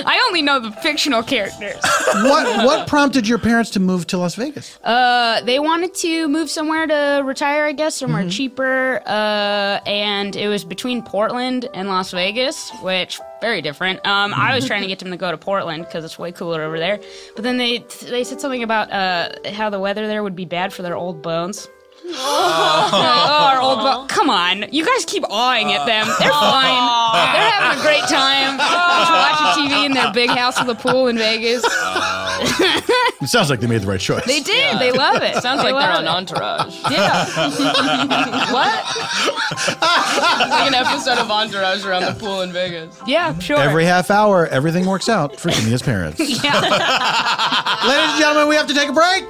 S6: I only know the fictional characters.
S2: What prompted your parents to move to Las Vegas?
S6: They wanted to move somewhere to retire, I guess, somewhere cheaper. And it was between Portland and Las Vegas, which very different. I was trying to get them to go to Portland because it's way cooler over there. But then they said something about how the weather there would be bad for their old bones. Our old come on, you guys keep awing at them. They're fine. They're having a great time. Just watching TV in their big house with a pool in Vegas.
S2: It sounds like they made the right choice.
S6: They did. They love it.
S4: Sounds like they're on Entourage.
S6: Yeah. What?
S4: Like an episode of Entourage around the pool in Vegas.
S6: Yeah, sure.
S2: Every half hour, everything works out for Kimia's parents.
S6: Yeah.
S2: Ladies and gentlemen, we have to take a break.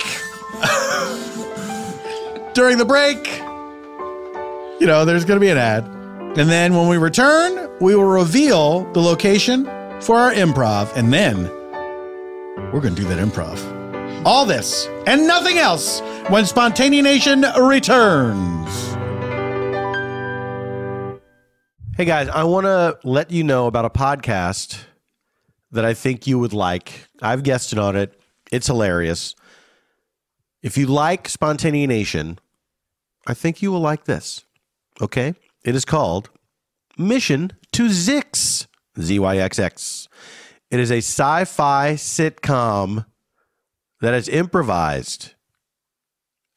S2: During the break, there's going to be an ad. And then when we return, we will reveal the location for our improv. And then we're going to do that improv. All this and nothing else when Spontaneanation returns.
S1: Hey guys, I want to let you know about a podcast that I think you would like. I've guested on it. It's hilarious. If you like Spontaneanation, I think you will like this. Okay? It is called Mission to Zix. ZYXX. It is a sci-fi sitcom that is improvised.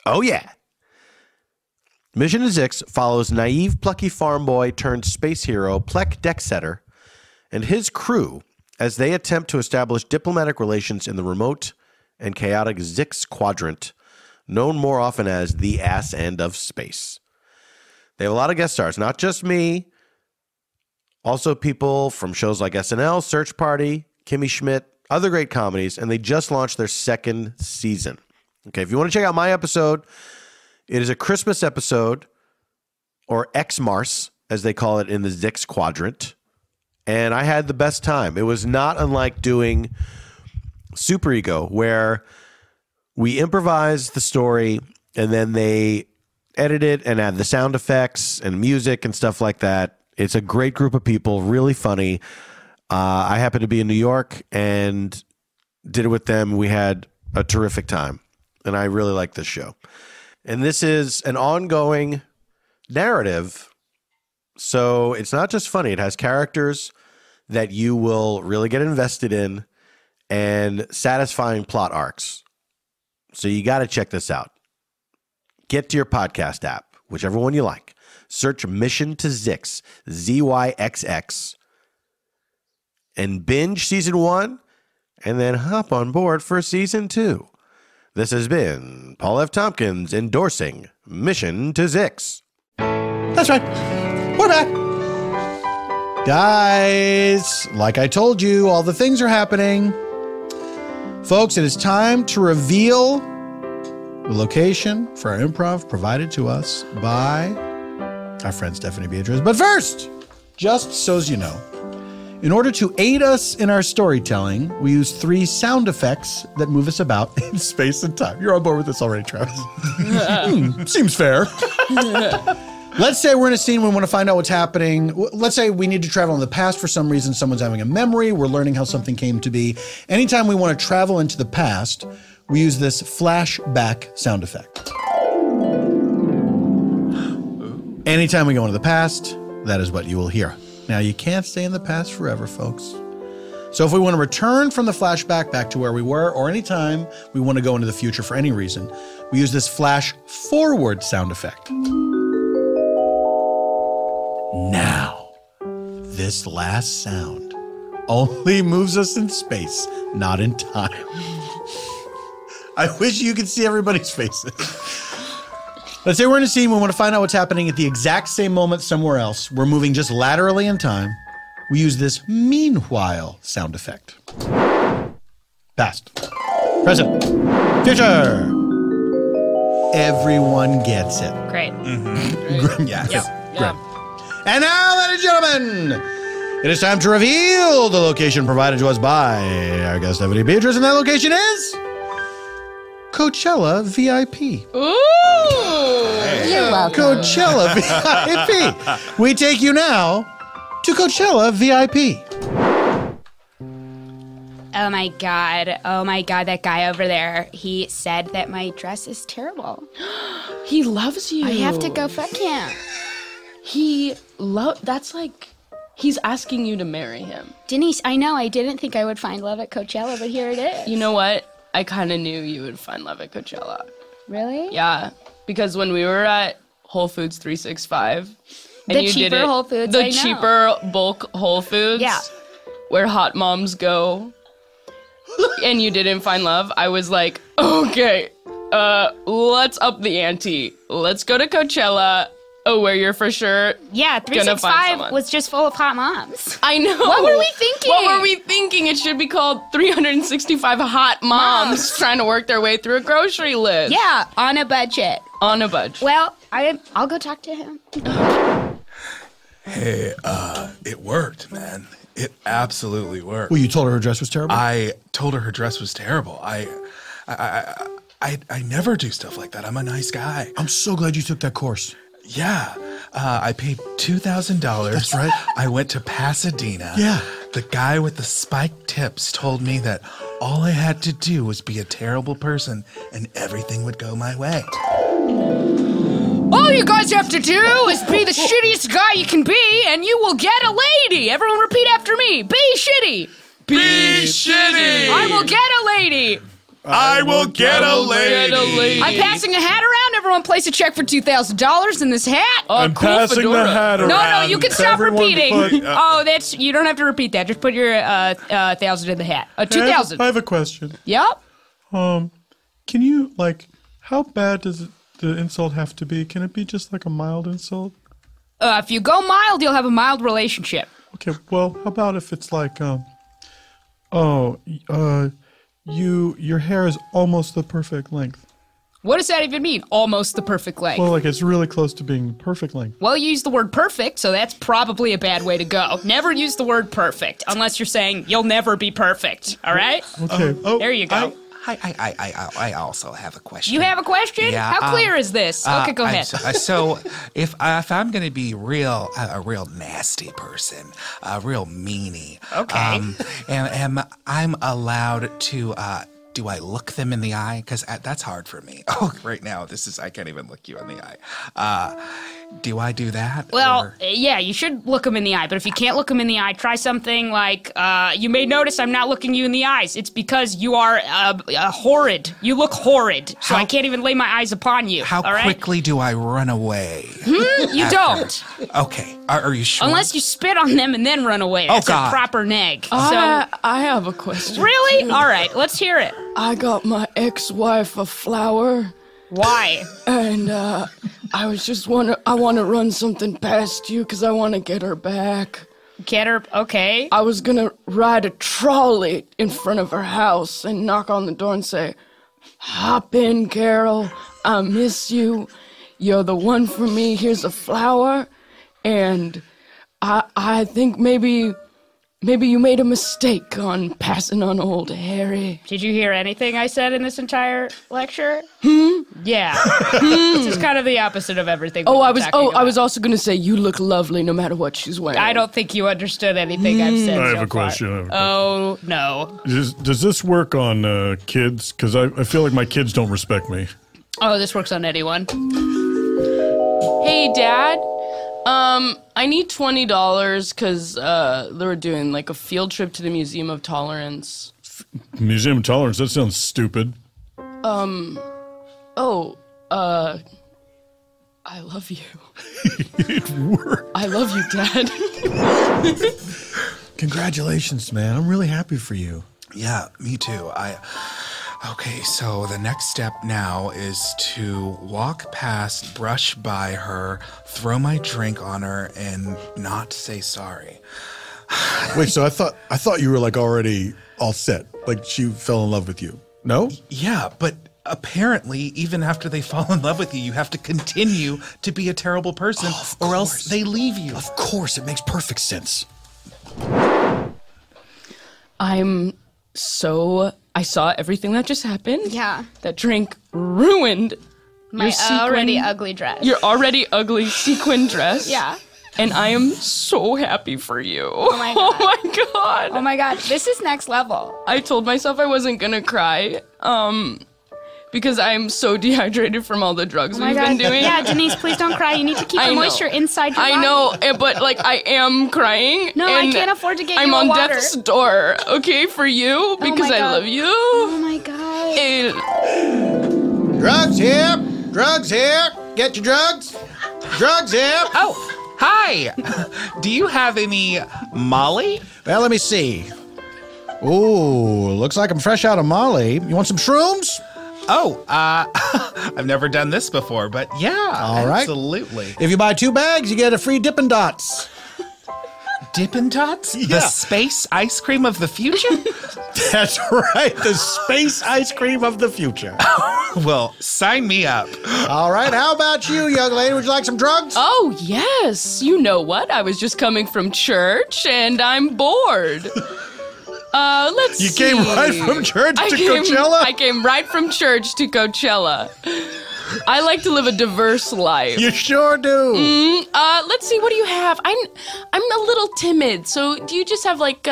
S1: Oh yeah. Mission to Zix follows naive, plucky farm boy turned space hero Plek Decksetter and his crew as they attempt to establish diplomatic relations in the remote and chaotic Zix quadrant, known more often as the ass end of space. They have a lot of guest stars, not just me, also people from shows like SNL, Search Party, Kimmy Schmidt, other great comedies, and they just launched their second season. Okay, if you want to check out my episode, it is a Christmas episode, or Xmas, as they call it in the Zix quadrant, and I had the best time. It was not unlike doing Super Ego, where we improvise the story, and then they edit it and add the sound effects and music and stuff like that. It's a great group of people, really funny. I happened to be in New York and did it with them. We had a terrific time, and I really like this show. And this is an ongoing narrative, so it's not just funny. It has characters that you will really get invested in and satisfying plot arcs. So you got to check this out. Get to your podcast app, whichever one you like. Search Mission to Zix, ZYXX, and binge season 1, and then hop on board for season 2. This has been Paul F. Tompkins endorsing Mission to Zix.
S2: That's right. We're back. Guys, like I told you, all the things are happening. Folks, it is time to reveal the location for our improv provided to us by our friend Stephanie Beatriz. But first, just so as you know, in order to aid us in our storytelling, we use 3 sound effects that move us about in space and time. You're on board with this already, Travis. Seems fair. Let's say we're in a scene, we want to find out what's happening. Let's say we need to travel in the past for some reason. Someone's having a memory. We're learning how something came to be. Anytime we want to travel into the past, we use this flashback sound effect. Anytime we go into the past, that is what you will hear. Now, you can't stay in the past forever, folks. So if we want to return from the flashback back to where we were, or anytime we want to go into the future for any reason, we use this flash forward sound effect. Now, this last sound only moves us in space, not in time. I wish you could see everybody's faces. Let's say we're in a scene, we want to find out what's happening at the exact same moment somewhere else. We're moving just laterally in time. We use this meanwhile sound effect. Past, present, future. Everyone gets it.
S6: Great.
S5: Mm-hmm.
S2: Yes.
S6: Yep.
S2: Great. And now, ladies and gentlemen, it is time to reveal the location provided to us by our guest, Stephanie Beatriz, and that location is Coachella VIP.
S4: Ooh!
S3: You're welcome.
S2: Coachella VIP. We take you now to Coachella VIP.
S6: Oh my God. Oh my God. That guy over there, he said that my dress is terrible.
S4: He loves you.
S6: I have to go fuck him.
S4: That's like, he's asking you to marry him.
S6: Denise, I know. I didn't think I would find love at Coachella, but here it is.
S4: You know what? I kind of knew you would find love at Coachella.
S6: Really?
S4: Yeah, because when we were at Whole Foods 365, and
S6: The
S4: you
S6: cheaper
S4: did it,
S6: Whole Foods,
S4: the
S6: I know.
S4: cheaper bulk Whole Foods,
S6: Yeah.
S4: where hot moms go. and you didn't find love, I was like, okay, let's up the ante. Let's go to Coachella. Oh, where you're for sure.
S6: Yeah, 365 was just full of hot moms.
S4: I know.
S6: What were we thinking?
S4: What were we thinking? It should be called 365 hot moms trying to work their way through a grocery list.
S6: Yeah, on a budget.
S4: On a budget.
S6: Well, I'll go talk to him.
S5: Hey, it worked, man. It absolutely worked.
S2: Well, you told her dress was terrible?
S5: I told her dress was terrible. I never do stuff like that. I'm a nice guy.
S2: I'm so glad you took that course.
S5: Yeah. I paid $2,000.
S2: That's right.
S5: I went to Pasadena.
S2: Yeah.
S5: The guy with the spiked tips told me that all I had to do was be a terrible person and everything would go my way.
S6: All you guys have to do is be the shittiest guy you can be, and you will get a lady. Everyone repeat after me. Be shitty.
S5: Be shitty.
S6: I will get a lady.
S5: I will get a lady.
S6: I'm passing a hat around. Everyone place a check for $2,000 in this hat.
S5: I'm passing the hat around.
S6: No, you can stop repeating. You don't have to repeat that. Just put your 1,000 in the hat. 2,000.
S2: I have a question.
S6: Yep.
S2: Can you, how bad does the insult have to be? Can it be just like a mild insult?
S6: If you go mild, you'll have a mild relationship.
S2: Okay, well, how about if it's like, your hair is almost the perfect length.
S6: What does that even mean? Almost the perfect length.
S2: Well, it's really close to being perfect length.
S6: Well, you use the word perfect, so that's probably a bad way to go. Never use the word perfect, unless you're saying you'll never be perfect, all right?
S2: Okay.
S6: There you go.
S5: I also have a question.
S6: You have a question?
S5: Yeah,
S6: How clear is this? Okay, go ahead.
S5: So if I'm going to be a real nasty person, a real meanie,
S6: okay,
S5: am I'm allowed to? Do I look them in the eye? Because that's hard for me. Oh, right now I can't even look you in the eye. Do I do that?
S6: Well, yeah, you should look them in the eye. But if you can't look them in the eye, try something like, you may notice I'm not looking you in the eyes. It's because you are horrid. You look horrid. So I can't even lay my eyes upon you.
S5: How quickly do I run away?
S6: You don't.
S5: Okay. Are you sure?
S6: Unless you spit on them and then run away. That's a proper neg.
S4: I have a question.
S6: Really? All right, let's hear it.
S4: I got my ex-wife a flower.
S6: Why?
S4: And I was just I want to run something past you because I want to get her back.
S6: Get her? Okay.
S4: I was going to ride a trolley in front of her house and knock on the door and say, "Hop in, Carol. I miss you. You're the one for me. Here's a flower." And I think maybe you made a mistake on passing on old Harry.
S6: Did you hear anything I said in this entire lecture? Yeah. This is kind of the opposite of everything.
S4: I was also going to say you look lovely no matter what she's wearing.
S6: I don't think you understood anything I've said.
S7: I have a question.
S6: Oh, no.
S7: Does this work on kids? Because I feel like my kids don't respect me.
S6: Oh, this works on anyone.
S4: Hey, Dad. I need $20 because they were doing like a field trip to the Museum of Tolerance.
S7: Museum of Tolerance? That sounds stupid.
S4: I love you.
S7: It worked.
S4: I love you, Dad.
S2: Congratulations, man. I'm really happy for you.
S5: Yeah, me too. Okay, so the next step now is to walk past, brush by her, throw my drink on her, and not say sorry.
S2: Wait, so I thought you were already all set. Like she fell in love with you. No?
S5: Yeah, but apparently, even after they fall in love with you, you have to continue to be a terrible person, or else they leave you.
S2: Of course, it makes perfect sense.
S4: I saw everything that just happened.
S6: Yeah.
S4: That drink ruined
S6: my already ugly dress.
S4: Your already ugly sequin dress.
S6: Yeah.
S4: And I am so happy for you.
S6: Oh my God.
S4: Oh my God.
S6: Oh my God. This is next level.
S4: I told myself I wasn't gonna cry. Because I'm so dehydrated from all the drugs we've been doing.
S6: Yeah, Denise, please don't cry. You need to keep the moisture inside your body.
S4: I know, but I am crying.
S6: No, I can't afford to get you
S4: I'm on
S6: water.
S4: death's door, okay, for you, because I love you.
S6: Oh my God.
S1: Drugs here! Drugs here! Get your drugs! Drugs here!
S5: Oh, hi! Do you have any Molly?
S1: Well, let me see.
S2: Ooh, looks like I'm fresh out of Molly. You want some shrooms?
S5: Oh, I've never done this before, but yeah,
S2: All right.
S5: absolutely.
S2: If you buy 2 bags, you get a free Dippin' Dots.
S5: Dippin' Dots?
S2: Yeah.
S5: The space ice cream of the future?
S2: That's right, the space ice cream of the future.
S5: Well, sign me up.
S2: All right, how about you, young lady? Would you like some drugs?
S4: Oh, yes. You know what? I was just coming from church and I'm bored. Let's see.
S2: You came right from church to Coachella?
S4: I came right from church to Coachella. I like to live a diverse life.
S2: You sure do.
S4: Let's see. What do you have? I'm a little timid. So do you just have like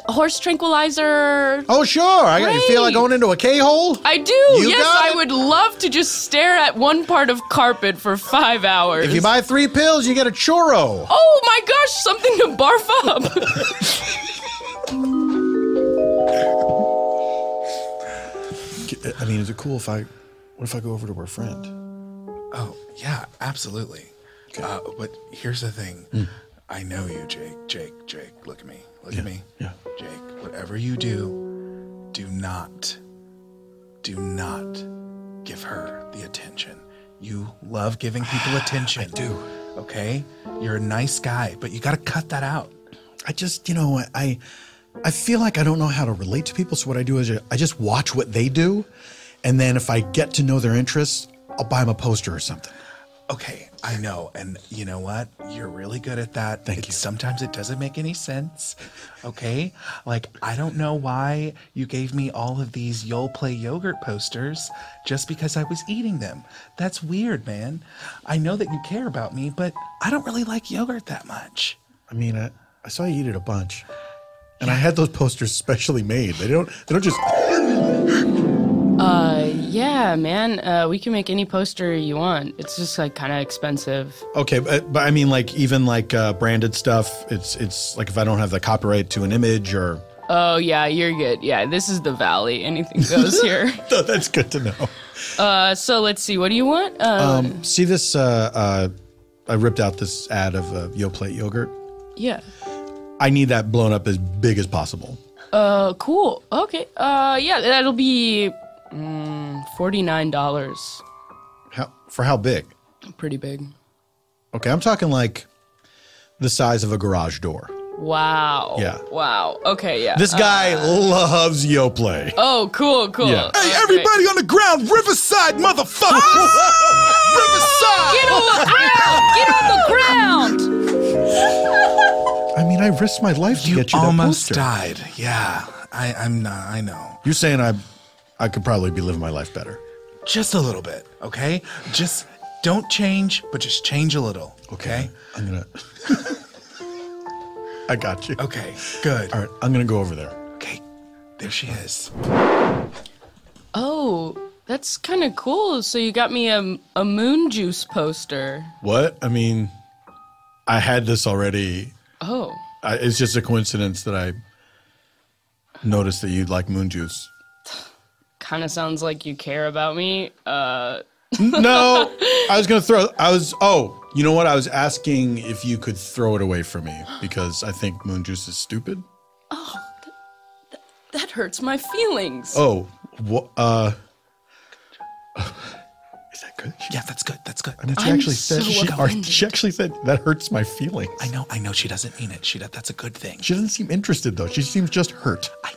S4: horse tranquilizer?
S2: Oh, sure. You feel like
S4: Great.
S2: going into a K-hole?
S4: I do.
S2: You
S4: Yes,
S2: got
S4: I
S2: it.
S4: would love to just stare at one part of carpet for 5 hours.
S2: If you buy 3 pills, you get a churro.
S4: Oh my gosh, something to barf up.
S2: I mean, is it cool what if I go over to her friend?
S5: Oh, yeah, absolutely. But here's the thing. I know you, Jake. Jake, look at me. Look at me.
S2: Yeah.
S5: Jake, whatever you do, do not give her the attention. You love giving people attention.
S2: I do.
S5: Okay? You're a nice guy, but you got to cut that out.
S2: I just, I feel like I don't know how to relate to people. So what I do is I just watch what they do. And then if I get to know their interests, I'll buy them a poster or something.
S5: Okay, I know. And you know what? You're really good at that.
S2: Thank you.
S5: Sometimes it doesn't make any sense. Okay? Like, I don't know why you gave me all of these You'll Play Yogurt posters just because I was eating them. That's weird, man. I know that you care about me, but I don't really like yogurt that much.
S2: I mean, I saw you eat it a bunch. And I had those posters specially made. They don't just...
S4: Yeah, man. We can make any poster you want. It's just like kind of expensive.
S2: Okay, but I mean, like, even like branded stuff, it's like if I don't have the copyright to an image or...
S4: Oh, yeah, you're good. Yeah, this is the Valley. Anything goes here.
S2: No, that's good to know.
S4: So let's see. What do you want?
S2: See this, I ripped out this ad of Yoplait yogurt.
S4: Yeah.
S2: I need that blown up as big as possible.
S4: Cool. Okay. Yeah, that'll be $49.
S2: For how big?
S4: Pretty big.
S2: Okay, I'm talking like the size of a garage door.
S4: Wow.
S2: Yeah.
S4: Wow. Okay, yeah.
S2: This guy loves Yoplait.
S4: Oh, cool.
S2: Yeah.
S5: Hey, everybody on the ground, Riverside, motherfucker! Riverside!
S4: Get on the ground!
S2: I mean, I risked my life to get you that
S5: almost
S2: poster.
S5: died. Yeah, I'm not. I know.
S2: You're saying I could probably be living my life better.
S5: Just a little bit, okay? Just don't change, but just change a little, okay?
S2: I'm gonna... I got you.
S5: Okay, good.
S2: All right, I'm gonna go over there.
S5: Okay, there she is.
S4: Oh, that's kind of cool. So you got me a moon juice poster.
S2: What? I mean, I had this already.
S4: Oh.
S2: It's just a coincidence that I noticed that you like moon juice.
S4: Kind of sounds like you care about me.
S2: No, you know what? I was asking if you could throw it away from me because I think moon juice is stupid.
S4: Oh, that hurts my feelings.
S2: Oh, is that good?
S5: Yeah, that's good. That's good.
S2: I mean,
S4: I'm
S2: she
S4: so
S2: actually said that hurts my feelings.
S5: I know. She doesn't mean it. That's a good thing.
S2: She doesn't seem interested though. She seems just hurt.
S5: I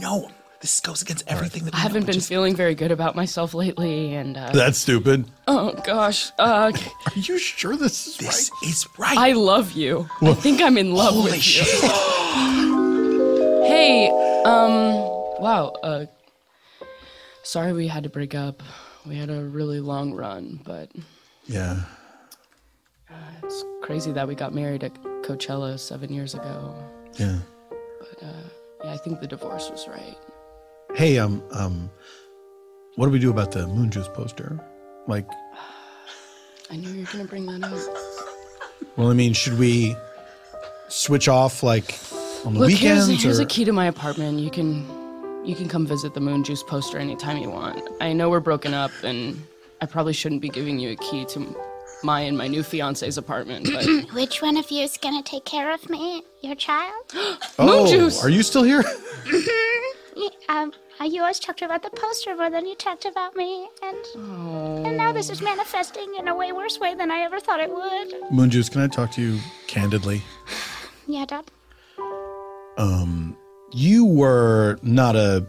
S5: know. This goes against everything that
S4: I haven't been feeling very good about myself lately, and
S2: That's stupid.
S4: oh gosh,
S2: Are you sure this is
S5: This
S2: right?
S5: is right.
S4: I love you. I think I'm in love
S5: Holy
S4: with
S5: shit.
S4: you. Hey, wow. Sorry we had to break up. We had a really long run, but
S2: Yeah.
S4: it's crazy that we got married at Coachella 7 years ago.
S2: Yeah.
S4: But yeah, I think the divorce was right.
S2: Hey, what do we do about the moon juice poster? Like,
S4: I knew you were gonna bring that up.
S2: well, I mean, should we switch off like on the
S4: Look,
S2: weekends?
S4: here's
S2: or?
S4: a key to my apartment. You can come visit the moon juice poster anytime you want. I know we're broken up, and I probably shouldn't be giving you a key to my new fiance's apartment. But
S8: Which one of you is gonna take care of me, your child?
S2: Oh,
S4: juice.
S2: are you still here?
S8: You always talked about the poster more than you talked about me, and now this is manifesting in a way worse way than I ever thought it would.
S2: Moon Juice, can I talk to you candidly?
S8: Yeah, Dad.
S2: You were not a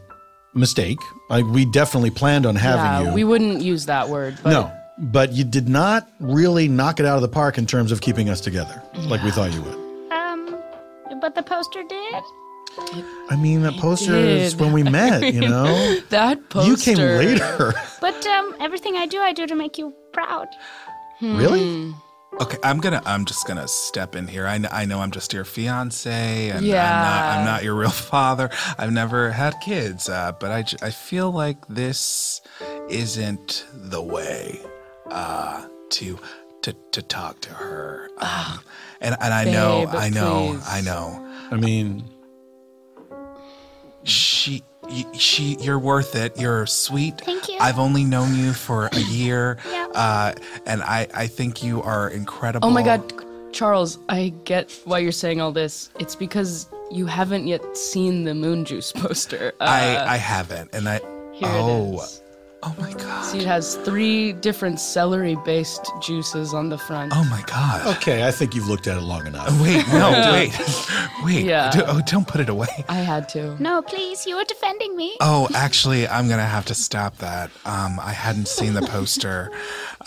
S2: mistake. We definitely planned on having you.
S4: we wouldn't use that word. But
S2: No, but you did not really knock it out of the park in terms of keeping us together like we thought you would.
S8: But the poster did.
S2: I mean, that poster is
S4: did.
S2: when we met, you know?
S4: that poster.
S2: You came later.
S8: But everything I do to make you proud.
S2: Really?
S5: Okay, I'm just gonna step in here. I know I'm just your fiance, and
S4: Yeah.
S5: I'm not your real father. I've never had kids, but I feel like this isn't the way to talk to her. And I know,
S4: Babe,
S5: I know,
S4: please.
S5: I know.
S2: I mean,
S5: You're worth it. You're sweet.
S8: Thank you.
S5: I've only known you for a year,
S8: Yeah.
S5: and I think you are incredible.
S4: Oh my God, Charles, I get why you're saying all this. It's because you haven't yet seen the Moon Juice poster.
S5: I haven't, and
S4: Here it is.
S5: Oh my God.
S4: See, it has 3 different celery-based juices on the front.
S5: Oh my God.
S2: okay, I think you've looked at it long enough.
S5: Wait, no, wait.
S4: Yeah.
S5: Don't put it away.
S4: I had to.
S8: No, please, you were defending me.
S5: Oh, actually, I'm gonna have to stop that. I hadn't seen the poster.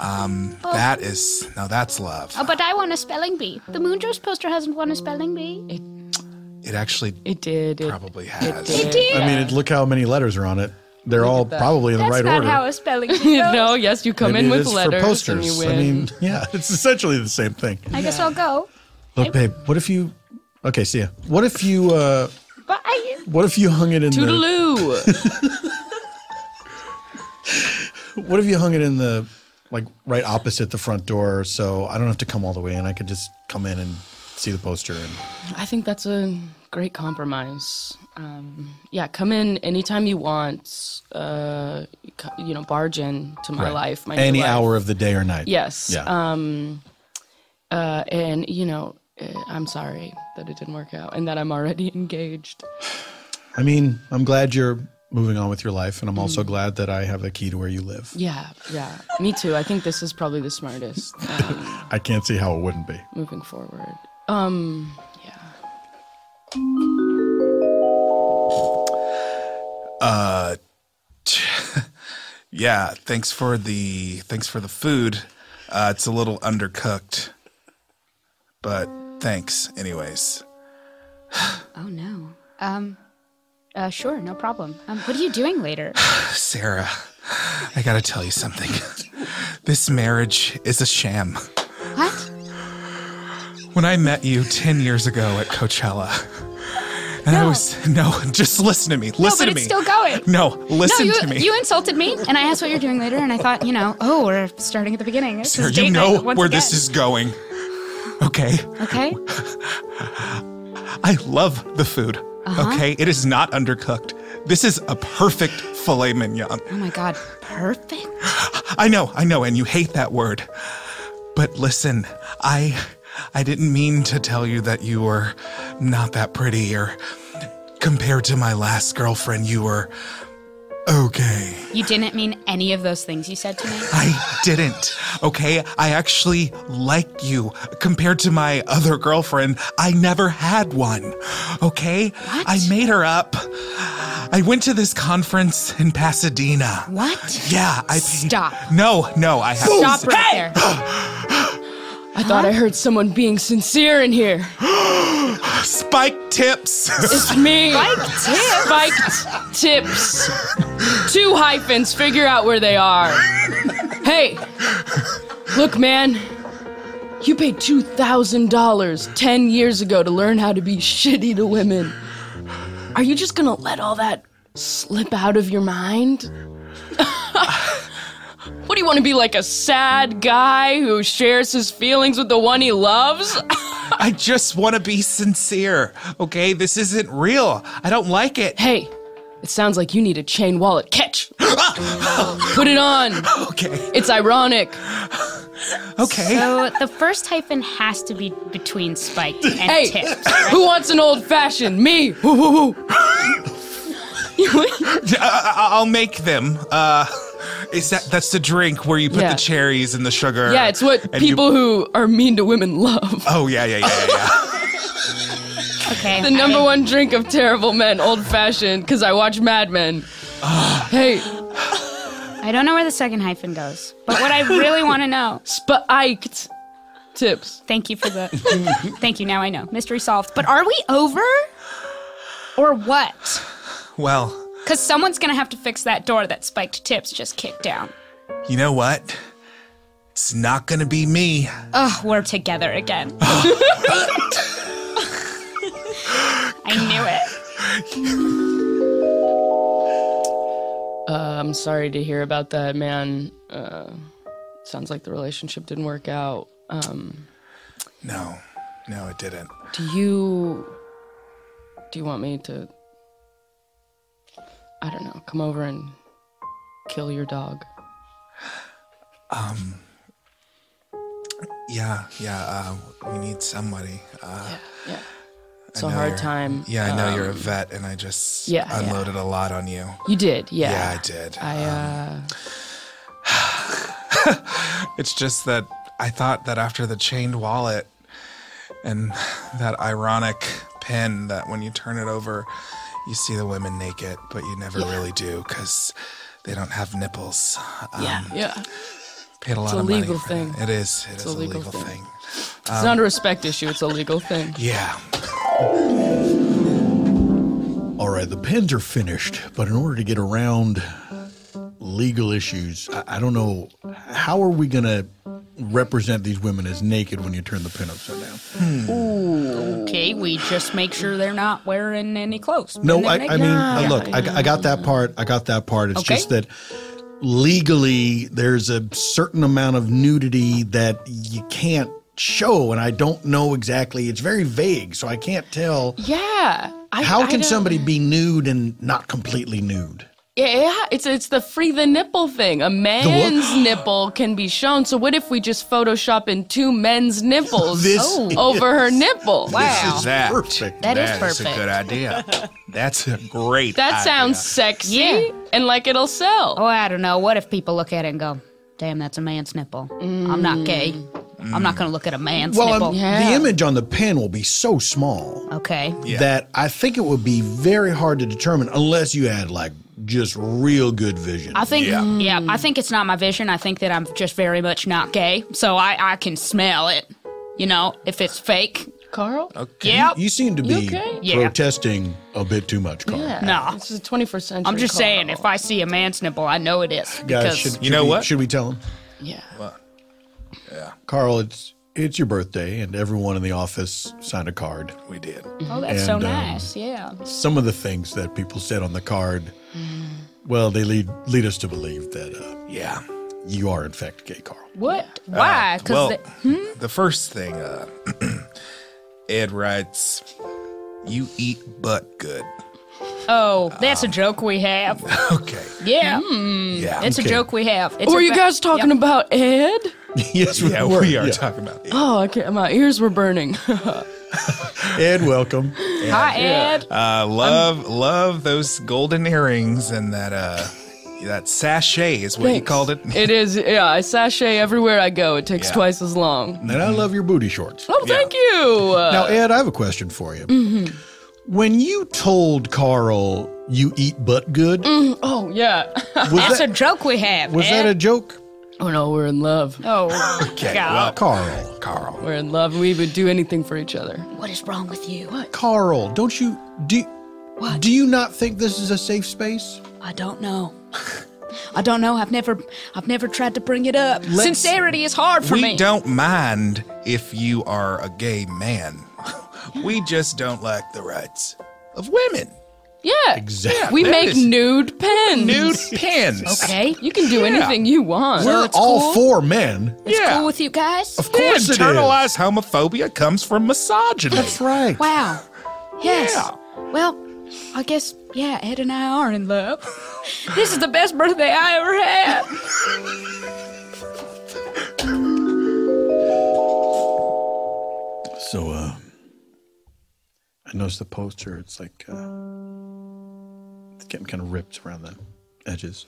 S5: That's love.
S8: Oh, but I won a spelling bee. The Moon Juice poster hasn't won a spelling bee.
S5: It actually
S4: It did.
S5: probably has.
S8: It did.
S2: I mean, look how many letters are on it. They're all
S4: that.
S2: probably in the
S8: That's
S2: right
S8: not
S2: order.
S8: how a spelling bee goes.
S4: No, yes, you come
S2: Maybe
S4: in
S2: it
S4: with
S2: is
S4: letters
S2: for posters.
S4: and you win.
S2: I mean, yeah, it's essentially the same thing.
S8: I guess I'll go.
S2: Look, babe, what if you? Okay, see ya. What if you?
S8: But
S2: What if you hung it in the?
S4: Toodaloo.
S2: What if you hung it in the, like, right opposite the front door, so I don't have to come all the way in. I could just come in and see the poster. And
S4: I think that's a great compromise. Yeah, come in anytime you want. Barge in to my life. My new
S2: any
S4: life.
S2: hour of the day or night.
S4: Yes.
S2: Yeah.
S4: I'm sorry that it didn't work out and that I'm already engaged.
S2: I mean, I'm glad you're moving on with your life, and I'm also glad that I have the key to where you live.
S4: Yeah, me too. I think this is probably the smartest
S2: I can't see how it wouldn't be.
S4: moving forward. Yeah.
S5: Yeah, thanks for the food. It's a little undercooked, but thanks anyways.
S6: Oh no. Sure, no problem. What are you doing later?
S5: Sarah, I gotta tell you something. This marriage is a sham.
S6: What?
S5: When I met you 10 years ago at Coachella, and just listen to me. Listen
S6: but
S5: to me.
S6: it's still going.
S5: No, listen to me.
S6: You insulted me, and I asked what you're doing later, and I thought, we're starting at the beginning. This
S5: Sarah,
S6: is
S5: you
S6: date
S5: know
S6: night once
S5: where
S6: again.
S5: this is going. Okay?
S6: Okay.
S5: I love the food. Okay? It is not undercooked. This is a perfect filet mignon.
S6: Oh my God, perfect.
S5: I know, and you hate that word. But listen, I didn't mean to tell you that you were not that pretty, or compared to my last girlfriend, you were okay.
S6: You didn't mean any of those things you said to me.
S5: I didn't, okay? I actually like you. Compared to my other girlfriend, I never had one, okay?
S6: What?
S5: I made her up. I went to this conference in Pasadena.
S6: What?
S5: Yeah, I
S6: Stop.
S5: No, I have
S6: Stop right there.
S4: I thought I heard someone being sincere in here.
S5: Spike tips.
S4: It's me. Spiked tips. 2 hyphens. Figure out where they are. Hey, look, man. You paid $2,000 10 years ago to learn how to be shitty to women. Are you just gonna let all that slip out of your mind? What do you want to be, like a sad guy who shares his feelings with the one he loves?
S5: I just want to be sincere, okay? This isn't real. I don't like it.
S4: Hey, it sounds like you need a chain wallet. Catch! Put it on.
S5: Okay.
S4: It's ironic.
S5: Okay.
S6: So the first hyphen has to be between spiked and
S4: Hey,
S6: tips. Right?
S4: who wants an old fashioned? Me. Woo, woo, woo.
S5: I'll make them. That's the drink where you put
S4: Yeah.
S5: the cherries and the sugar.
S4: Yeah, it's what
S5: and
S4: people who are mean to women love.
S5: Oh yeah.
S6: Okay.
S4: The number one drink of terrible men, old fashioned, because I watch Mad Men. Hey,
S6: I don't know where the second hyphen goes, but what I really want to know.
S4: spiked tips.
S6: Thank you for the. Thank you. Now I know. Mystery solved. But are we over? Or what?
S5: Well,
S6: Because someone's gonna have to fix that door that spiked tips just kicked down.
S5: you know what? It's not gonna be me.
S6: Ugh, we're together again. I knew it.
S4: I'm sorry to hear about that, man. Sounds like the relationship didn't work out.
S5: No, it didn't.
S4: Do you want me to, I don't know, come over and kill your dog?
S5: Yeah. We need somebody.
S4: Yeah. It's
S5: I
S4: a
S5: know
S4: hard
S5: you're-
S4: time.
S5: Yeah, I know you're a vet, and I just
S4: yeah.
S5: unloaded a lot on you.
S4: You did, yeah.
S5: Yeah, I did. It's just that I thought that after the chained wallet and that ironic pen that when you turn it over, you see the women naked, but you never really do because they don't have nipples.
S4: Yeah.
S5: Paid a lot
S4: a
S5: of money
S4: legal
S5: for
S4: thing.
S5: It is. It is
S4: a
S5: a
S4: legal
S5: legal thing.
S4: It's not a respect issue, it's a legal thing.
S5: Yeah.
S2: All right, the pens are finished, but in order to get around legal issues, I don't know, how are we going to represent these women as naked when you turn the pen upside down?
S6: Okay, we just make sure they're not wearing any clothes.
S2: No,
S6: When they're
S2: I
S6: naked.
S2: mean, look, I got that part. I got that part. It's
S6: Okay.
S2: just that legally there's a certain amount of nudity that you can't show, and I don't know exactly. It's very vague, so I can't tell.
S4: Yeah.
S2: How
S4: I
S2: can
S4: don't-
S2: somebody be nude and not completely nude?
S4: Yeah, it's the free the nipple thing. A man's nipple can be shown. So what if we just Photoshop in two men's nipples over her nipple?
S6: Wow.
S5: That
S2: Perfect.
S6: That is
S5: is
S6: perfect.
S5: a good idea. That's a great
S4: That
S5: idea.
S4: sounds sexy
S6: Yeah.
S4: and like it'll sell.
S6: Oh, I don't know. What if people look at it and go, damn, that's a man's nipple. I'm not gay. I'm not going to look at a man's nipple.
S2: The image on the pen will be so small
S6: Okay.
S2: that I think it would be very hard to determine unless you had like just real good vision.
S6: I think, yeah, I think it's not my vision. I think that I'm just very much not gay. So I can smell it, you know, if it's fake.
S4: Carl?
S5: Okay.
S6: Yep.
S2: You seem to be
S4: okay?
S6: Yeah.
S2: protesting a bit too much, Carl.
S4: Yeah.
S6: No.
S4: This is 21st century.
S6: I'm just
S4: Carl.
S6: saying, if I see a man's nipple, I know it is.
S2: Guys,
S6: Because
S5: You know what?
S2: Should we tell him?
S4: Yeah.
S2: Carl, it's your birthday, and everyone in the office signed a card.
S5: We did.
S6: oh, that's so
S2: And,
S6: nice. Yeah.
S2: Some of the things that people said on the card, well, they lead us to believe that
S5: Yeah.
S2: you are in fact gay, Carl.
S6: What? Why?
S5: Well,
S6: Because
S5: the first thing, Ed writes, "You eat butt good."
S6: oh, that's a joke we have.
S5: Okay.
S6: Yeah.
S5: Yeah.
S6: It's a joke we have. It's
S4: Were
S6: a
S4: you guys talking about Ed?
S2: Yes,
S5: Yeah,
S2: were.
S5: we are
S2: Yeah.
S5: talking about it.
S4: Oh, okay. My ears were burning.
S2: Ed, welcome.
S6: Hi, Ed.
S5: Love those golden earrings and that sachet is what you called it.
S4: It is, yeah. I sashay everywhere I go. It takes
S5: Yeah.
S4: twice as long.
S2: And I love your booty shorts.
S4: Oh, thank you.
S2: Now, Ed, I have a question for you. When you told Carl you eat butt good,
S4: Oh, yeah.
S2: was,
S6: That's a
S2: that,
S6: joke we have.
S2: was
S6: Ed.
S2: that a joke?
S4: Oh, no, we're in love.
S6: Oh,
S5: Okay,
S6: God.
S2: Carl.
S4: We're in love. We would do anything for each other.
S6: What is wrong with you?
S2: Carl, don't you do you not think this is a safe space?
S6: I don't know. I don't know. I've never tried to bring it up. Sincerity is hard for
S5: we
S6: me.
S5: don't mind if you are a gay man. We just don't like the rights of women.
S4: Yeah.
S2: Exactly.
S4: We
S5: That
S4: make
S5: is-
S4: nude pens.
S5: Nude pens.
S6: Okay.
S4: You can do anything you want.
S2: We're
S6: it's
S2: all
S6: cool.
S2: for men.
S6: It's
S5: Yeah.
S6: cool with you guys?
S2: Of course it is.
S5: Internalized homophobia comes from misogyny.
S2: That's right.
S6: Wow. Yes.
S5: Yeah.
S6: Well, I guess, yeah, Ed and I are in love. This is the best birthday I ever had.
S2: I noticed the poster. It's like it's getting kind of ripped around the edges.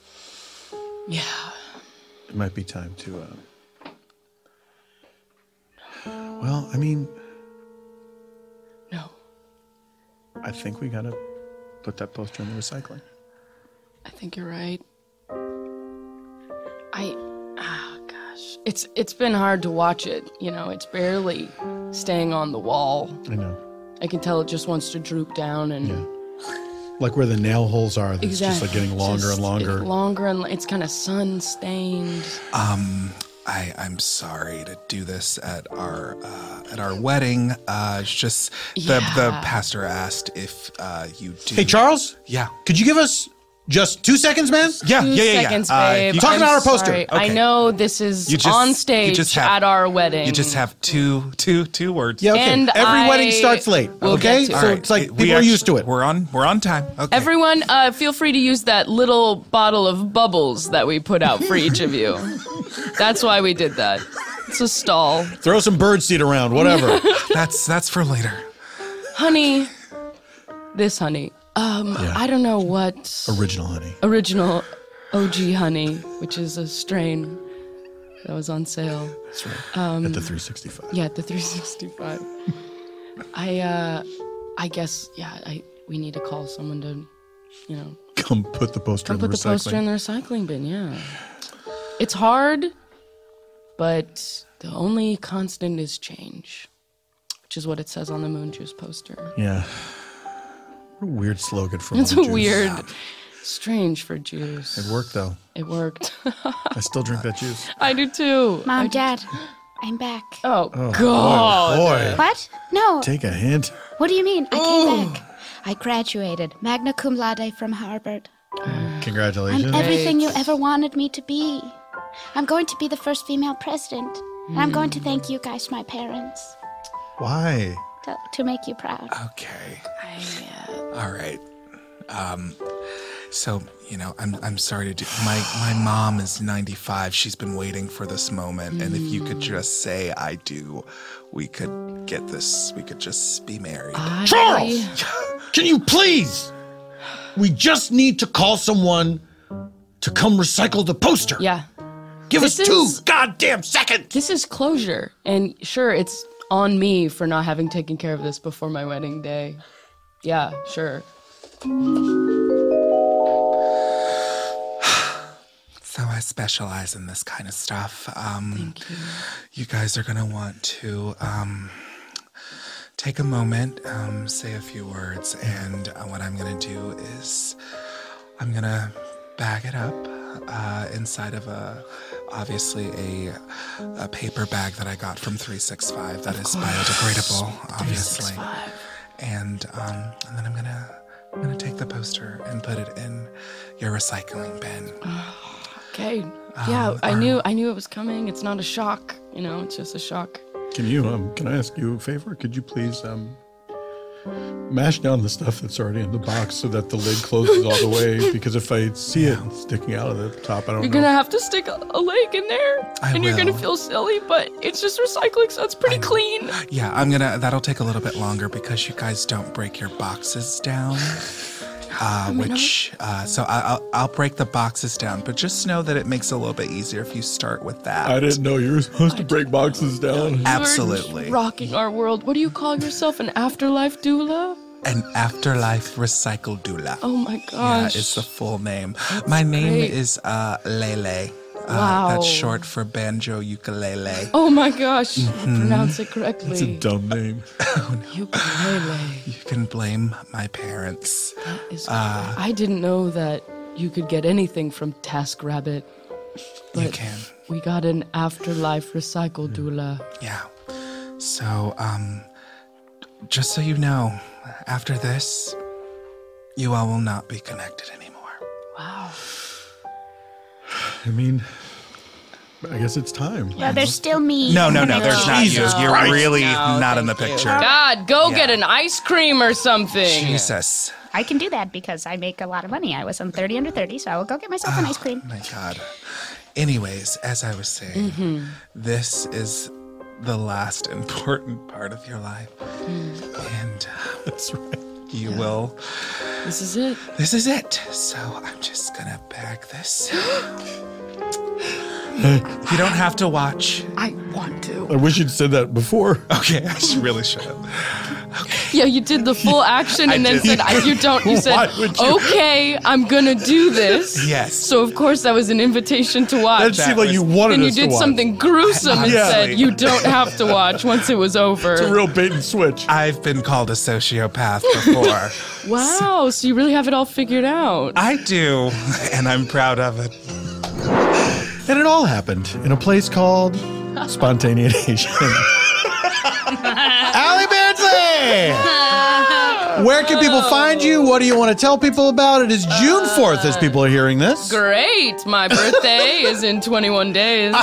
S4: Yeah.
S2: It might be time to. Well, I mean,
S4: No.
S2: I think we gotta put that poster in the recycling.
S4: I think you're right. Gosh. It's been hard to watch it. It's barely staying on the wall.
S2: I know.
S4: I can tell it just wants to droop down and
S2: Like where the nail holes are, it's
S4: exactly.
S2: just like getting longer and longer.
S4: It's kind of sun stained.
S5: I'm sorry to do this at our wedding. It's just the pastor asked if you do.
S2: Hey, Charles?
S5: Yeah.
S2: Could you give us just 2 seconds, man?
S5: Yeah.
S4: 2 seconds, babe.
S2: Talk about our poster.
S4: Sorry.
S5: Okay.
S4: I know this is on stage at our wedding.
S5: You just have two words.
S2: Yeah, okay.
S4: And
S2: Every wedding starts late,
S4: We'll
S2: okay?
S4: get to
S2: So
S4: it.
S2: it's like people are used to it.
S5: We're on time. Okay.
S4: Everyone, feel free to use that little bottle of bubbles that we put out for each of you. That's why we did that. It's a stall.
S2: Throw some birdseed around, whatever.
S5: That's for later.
S4: Honey. I don't know what
S2: Original honey.
S4: original OG honey, which is a strain that was on sale.
S2: That's right. At the 365.
S4: Yeah, at the 365. I guess we need to call someone to,
S2: Come put the poster in the
S4: put the
S2: recycling.
S4: poster in the recycling bin. Yeah, it's hard, but the only constant is change, which is what it says on the Moon Juice poster.
S2: Yeah. What a weird slogan for
S4: It's a
S2: Moon Juice.
S4: weird, strange for juice.
S2: It worked though.
S4: It worked.
S2: I still drink that juice.
S4: I do too.
S8: Mom, Dad, I'm back.
S4: Oh God.
S2: Boy.
S8: What? No.
S2: Take a hint.
S8: What do you mean? I came back. I graduated, magna cum laude from Harvard.
S2: Congratulations.
S8: I'm everything you ever wanted me to be. I'm going to be the first female president. And I'm going to thank you guys, my parents,
S2: Why?
S8: to make you proud.
S5: Okay. All right. So, I'm sorry to do. My mom is 95. She's been waiting for this moment, and if you could just say I do, we could get this. We could just be married.
S2: Charles! Can you please? We just need to call someone to come recycle the poster.
S4: Yeah.
S2: Give us
S4: This
S2: 2
S4: is-
S2: goddamn seconds.
S4: This is closure. And sure, it's on me for not having taken care of this before my wedding day. Yeah, sure.
S5: So I specialize in this kind of stuff.
S4: Thank you.
S5: You guys are gonna want to take a moment, say a few words, and what I'm gonna do is I'm gonna bag it up inside of obviously a paper bag that I got from 365 that is biodegradable, obviously. And then I'm gonna take the poster and put it in your recycling bin.
S4: Okay. Yeah, I knew it was coming. It's not a shock. It's just a shock.
S2: Can I ask you a favor? Could you please mash down the stuff that's already in the box so that the lid closes all the way? Because if I see it sticking out of the top, I don't know.
S4: You're gonna have to stick a leg in there, and you're gonna
S5: will.
S4: feel silly, but it's just recycling, so it's pretty clean.
S5: Yeah, that'll take a little bit longer because you guys don't break your boxes down. So I'll break the boxes down, but just know that it makes it a little bit easier if you start with that.
S7: I didn't know you were supposed to break boxes down.
S5: Absolutely.
S4: You're rocking our world. What do you call yourself? An afterlife doula?
S5: An afterlife recycle doula.
S4: Oh my
S5: Yeah,
S4: gosh.
S5: it's the full name. My name
S4: great.
S5: is Lele.
S4: Wow.
S5: That's short for banjo ukulele.
S4: Oh my gosh. You pronounce it correctly.
S7: It's a dumb name.
S4: Ukulele.
S5: You can blame my parents.
S4: I didn't know that you could get anything from TaskRabbit.
S5: You
S4: But
S5: can.
S4: we got an afterlife recycle doula.
S5: Yeah. So, just so you know, after this, you all will not be connected anymore.
S4: Wow.
S2: I mean, I guess it's time.
S8: Yeah, there's still me.
S5: No, there's not you.
S2: Jesus
S5: You're
S2: Christ.
S5: really
S4: No,
S5: not in the
S4: thank you.
S5: picture.
S4: God, go get an ice cream or something.
S5: Jesus.
S8: I can do that because I make a lot of money. I was on 30 under 30, so I will go get myself an ice cream.
S5: My God. Anyways, as I was saying, this is the last important part of your life. And
S2: That's right.
S5: you will.
S4: This is it.
S5: This is it. So I'm just gonna bag this. You don't have to watch.
S6: I want to.
S7: I wish you'd said that before.
S5: Okay, I really should have.
S4: Yeah, you did the full action and then
S5: did.
S4: said, you don't. You said,
S7: Why would you?
S4: okay, I'm going to do this.
S5: Yes.
S4: So, of course, that was an invitation to watch.
S7: That seemed like you wanted
S4: Then you
S7: us to
S4: did
S7: watch.
S4: something gruesome and
S5: Yeah.
S4: said, you don't have to watch once it was over.
S7: It's a real bait and switch.
S5: I've been called a sociopath before.
S4: Wow, so you really have it all figured out.
S5: I do, and I'm proud of it.
S2: And it all happened in a place called Spontaneanation. Allie Beardsley! Where can people find you? What do you want to tell people about? It is June 4th as people are hearing this.
S4: Great. My birthday is in 21 days.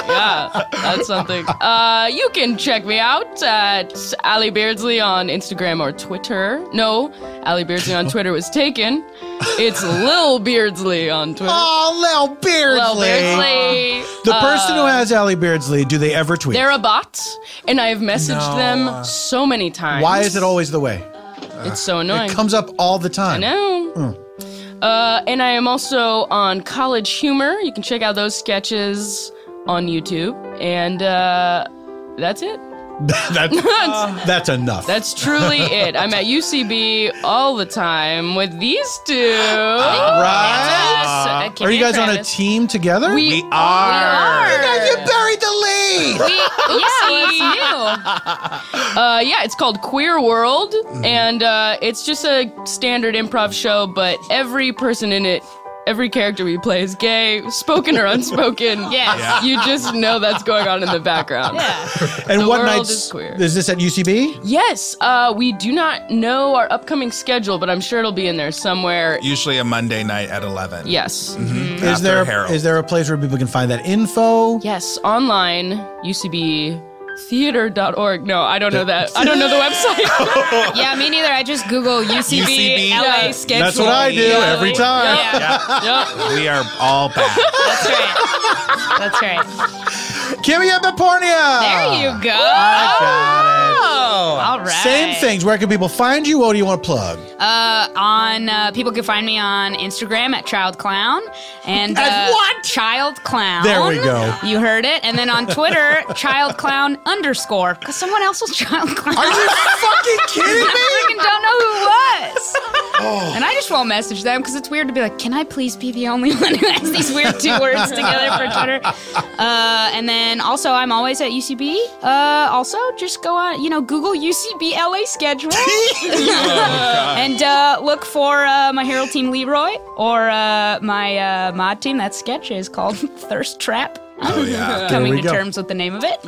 S4: Yeah, that's something. You can check me out at Allie Beardsley on Instagram or Twitter. No, Allie Beardsley on Twitter was taken. It's Lil Beardsley on Twitter.
S2: Oh, Lil Beardsley.
S4: Lil Beardsley.
S2: The person who has Allie Beardsley, do they ever tweet?
S4: They're a bot, and I have messaged them so many times.
S2: Why is it always the way?
S4: It's so annoying.
S2: It comes up all the time.
S4: I know. And I am also on College Humor. You can check out those sketches on YouTube. And that's it.
S2: That's enough.
S4: That's truly it. I'm at UCB all the time with these two.
S2: right. Are you guys on a team together?
S4: We
S5: are.
S2: You guys, you buried the lead.
S4: Yeah, it's called Queer World, and it's just a standard improv show, but every person in it, every character we play is gay, spoken or unspoken.
S6: Yes.
S4: You just know that's going on in the background.
S6: Yeah.
S2: And
S4: The
S2: what
S4: world
S2: nights
S4: is queer.
S2: is this at UCB?
S4: Yes, we do not know our upcoming schedule, but I'm sure it'll be in there somewhere.
S5: Usually a Monday night at 11.
S4: Yes.
S2: Is there
S5: Harold.
S2: is there a place where people can find that info?
S4: Yes, online, UCBtheater.org. No, I don't know that. I don't know the website.
S6: Yeah, me neither. I just Google UCB LA
S4: Yeah.
S6: schedule.
S2: That's what I do every time.
S6: Yeah.
S5: We are all back.
S6: That's right. That's right.
S2: Kimia Behpoornia.
S6: There you go.
S2: I got
S6: All right.
S2: it. Same things. Where can people find you? What do you want to plug?
S6: People can find me on Instagram at Child Clown and
S2: At what?
S6: Child Clown.
S2: There we go.
S6: You heard it. And then on Twitter, Child Clown _ because someone else was Child Clown.
S2: Are you fucking kidding me?
S6: I freaking don't know who it was. And I just won't message them because it's weird to be like, can I please be the only one who has these weird two words together for Twitter? And then also I'm always at UCB. Also just go on, Google UCB LA schedule. And look for my hero team Leroy or my mod team. That sketch is called Thirst Trap.
S5: Oh, yeah.
S6: Coming
S2: we
S6: to
S2: go.
S6: terms with the name of it.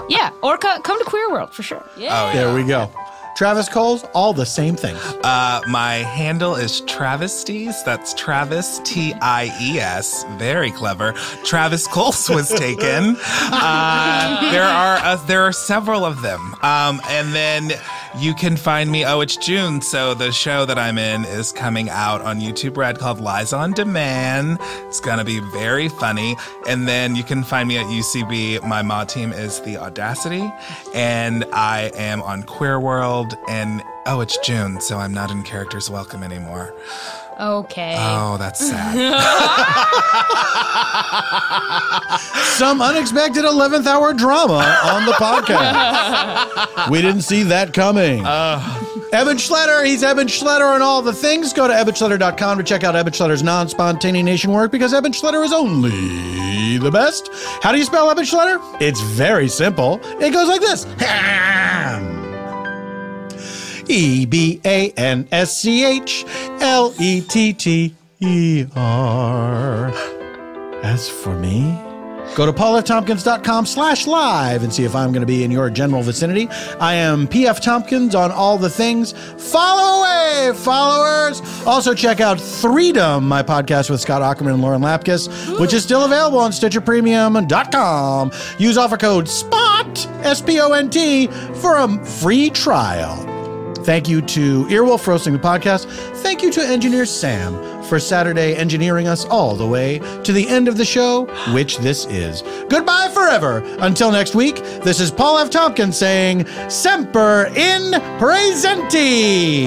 S6: Yeah, or come to Queer World for sure.
S4: Yeah.
S2: There we go. Travis Coles, all the same things.
S5: My handle is Travesties. That's Travis, T-I-E-S. Very clever. Travis Coles was taken. There are several of them. And then you can find me. Oh, it's June. So the show that I'm in is coming out on YouTube Red called Lies on Demand. It's going to be very funny. And then you can find me at UCB. My mod team is The Audacity. And I am on Queer World. And oh, it's June, so I'm not in Characters Welcome anymore.
S6: Okay.
S5: Oh, that's sad.
S2: Some unexpected 11th hour drama on the podcast. We didn't see that coming. Eban Schletter, he's Eban Schletter on all the things. Go to ebanschletter.com to check out Eban Schletter's non-spontaneanation work because Eban Schletter is only the best. How do you spell Eban Schletter? It's very simple. It goes like this. EBANSCHLETTER. As for me, go to paulftompkins.com/live and see if I'm going to be in your general vicinity. I am PF Tompkins on all the things. Follow away, followers. Also check out Threedom, my podcast with Scott Ackerman and Lauren Lapkus, which is still available on StitcherPremium.com. Use offer code SPONT, S-P-O-N-T, for a free trial. Thank you to Earwolf for hosting the podcast. Thank you to engineer Sam for Saturday engineering us all the way to the end of the show, which this is. Goodbye forever. Until next week, this is Paul F. Tompkins saying, Semper in Presenti.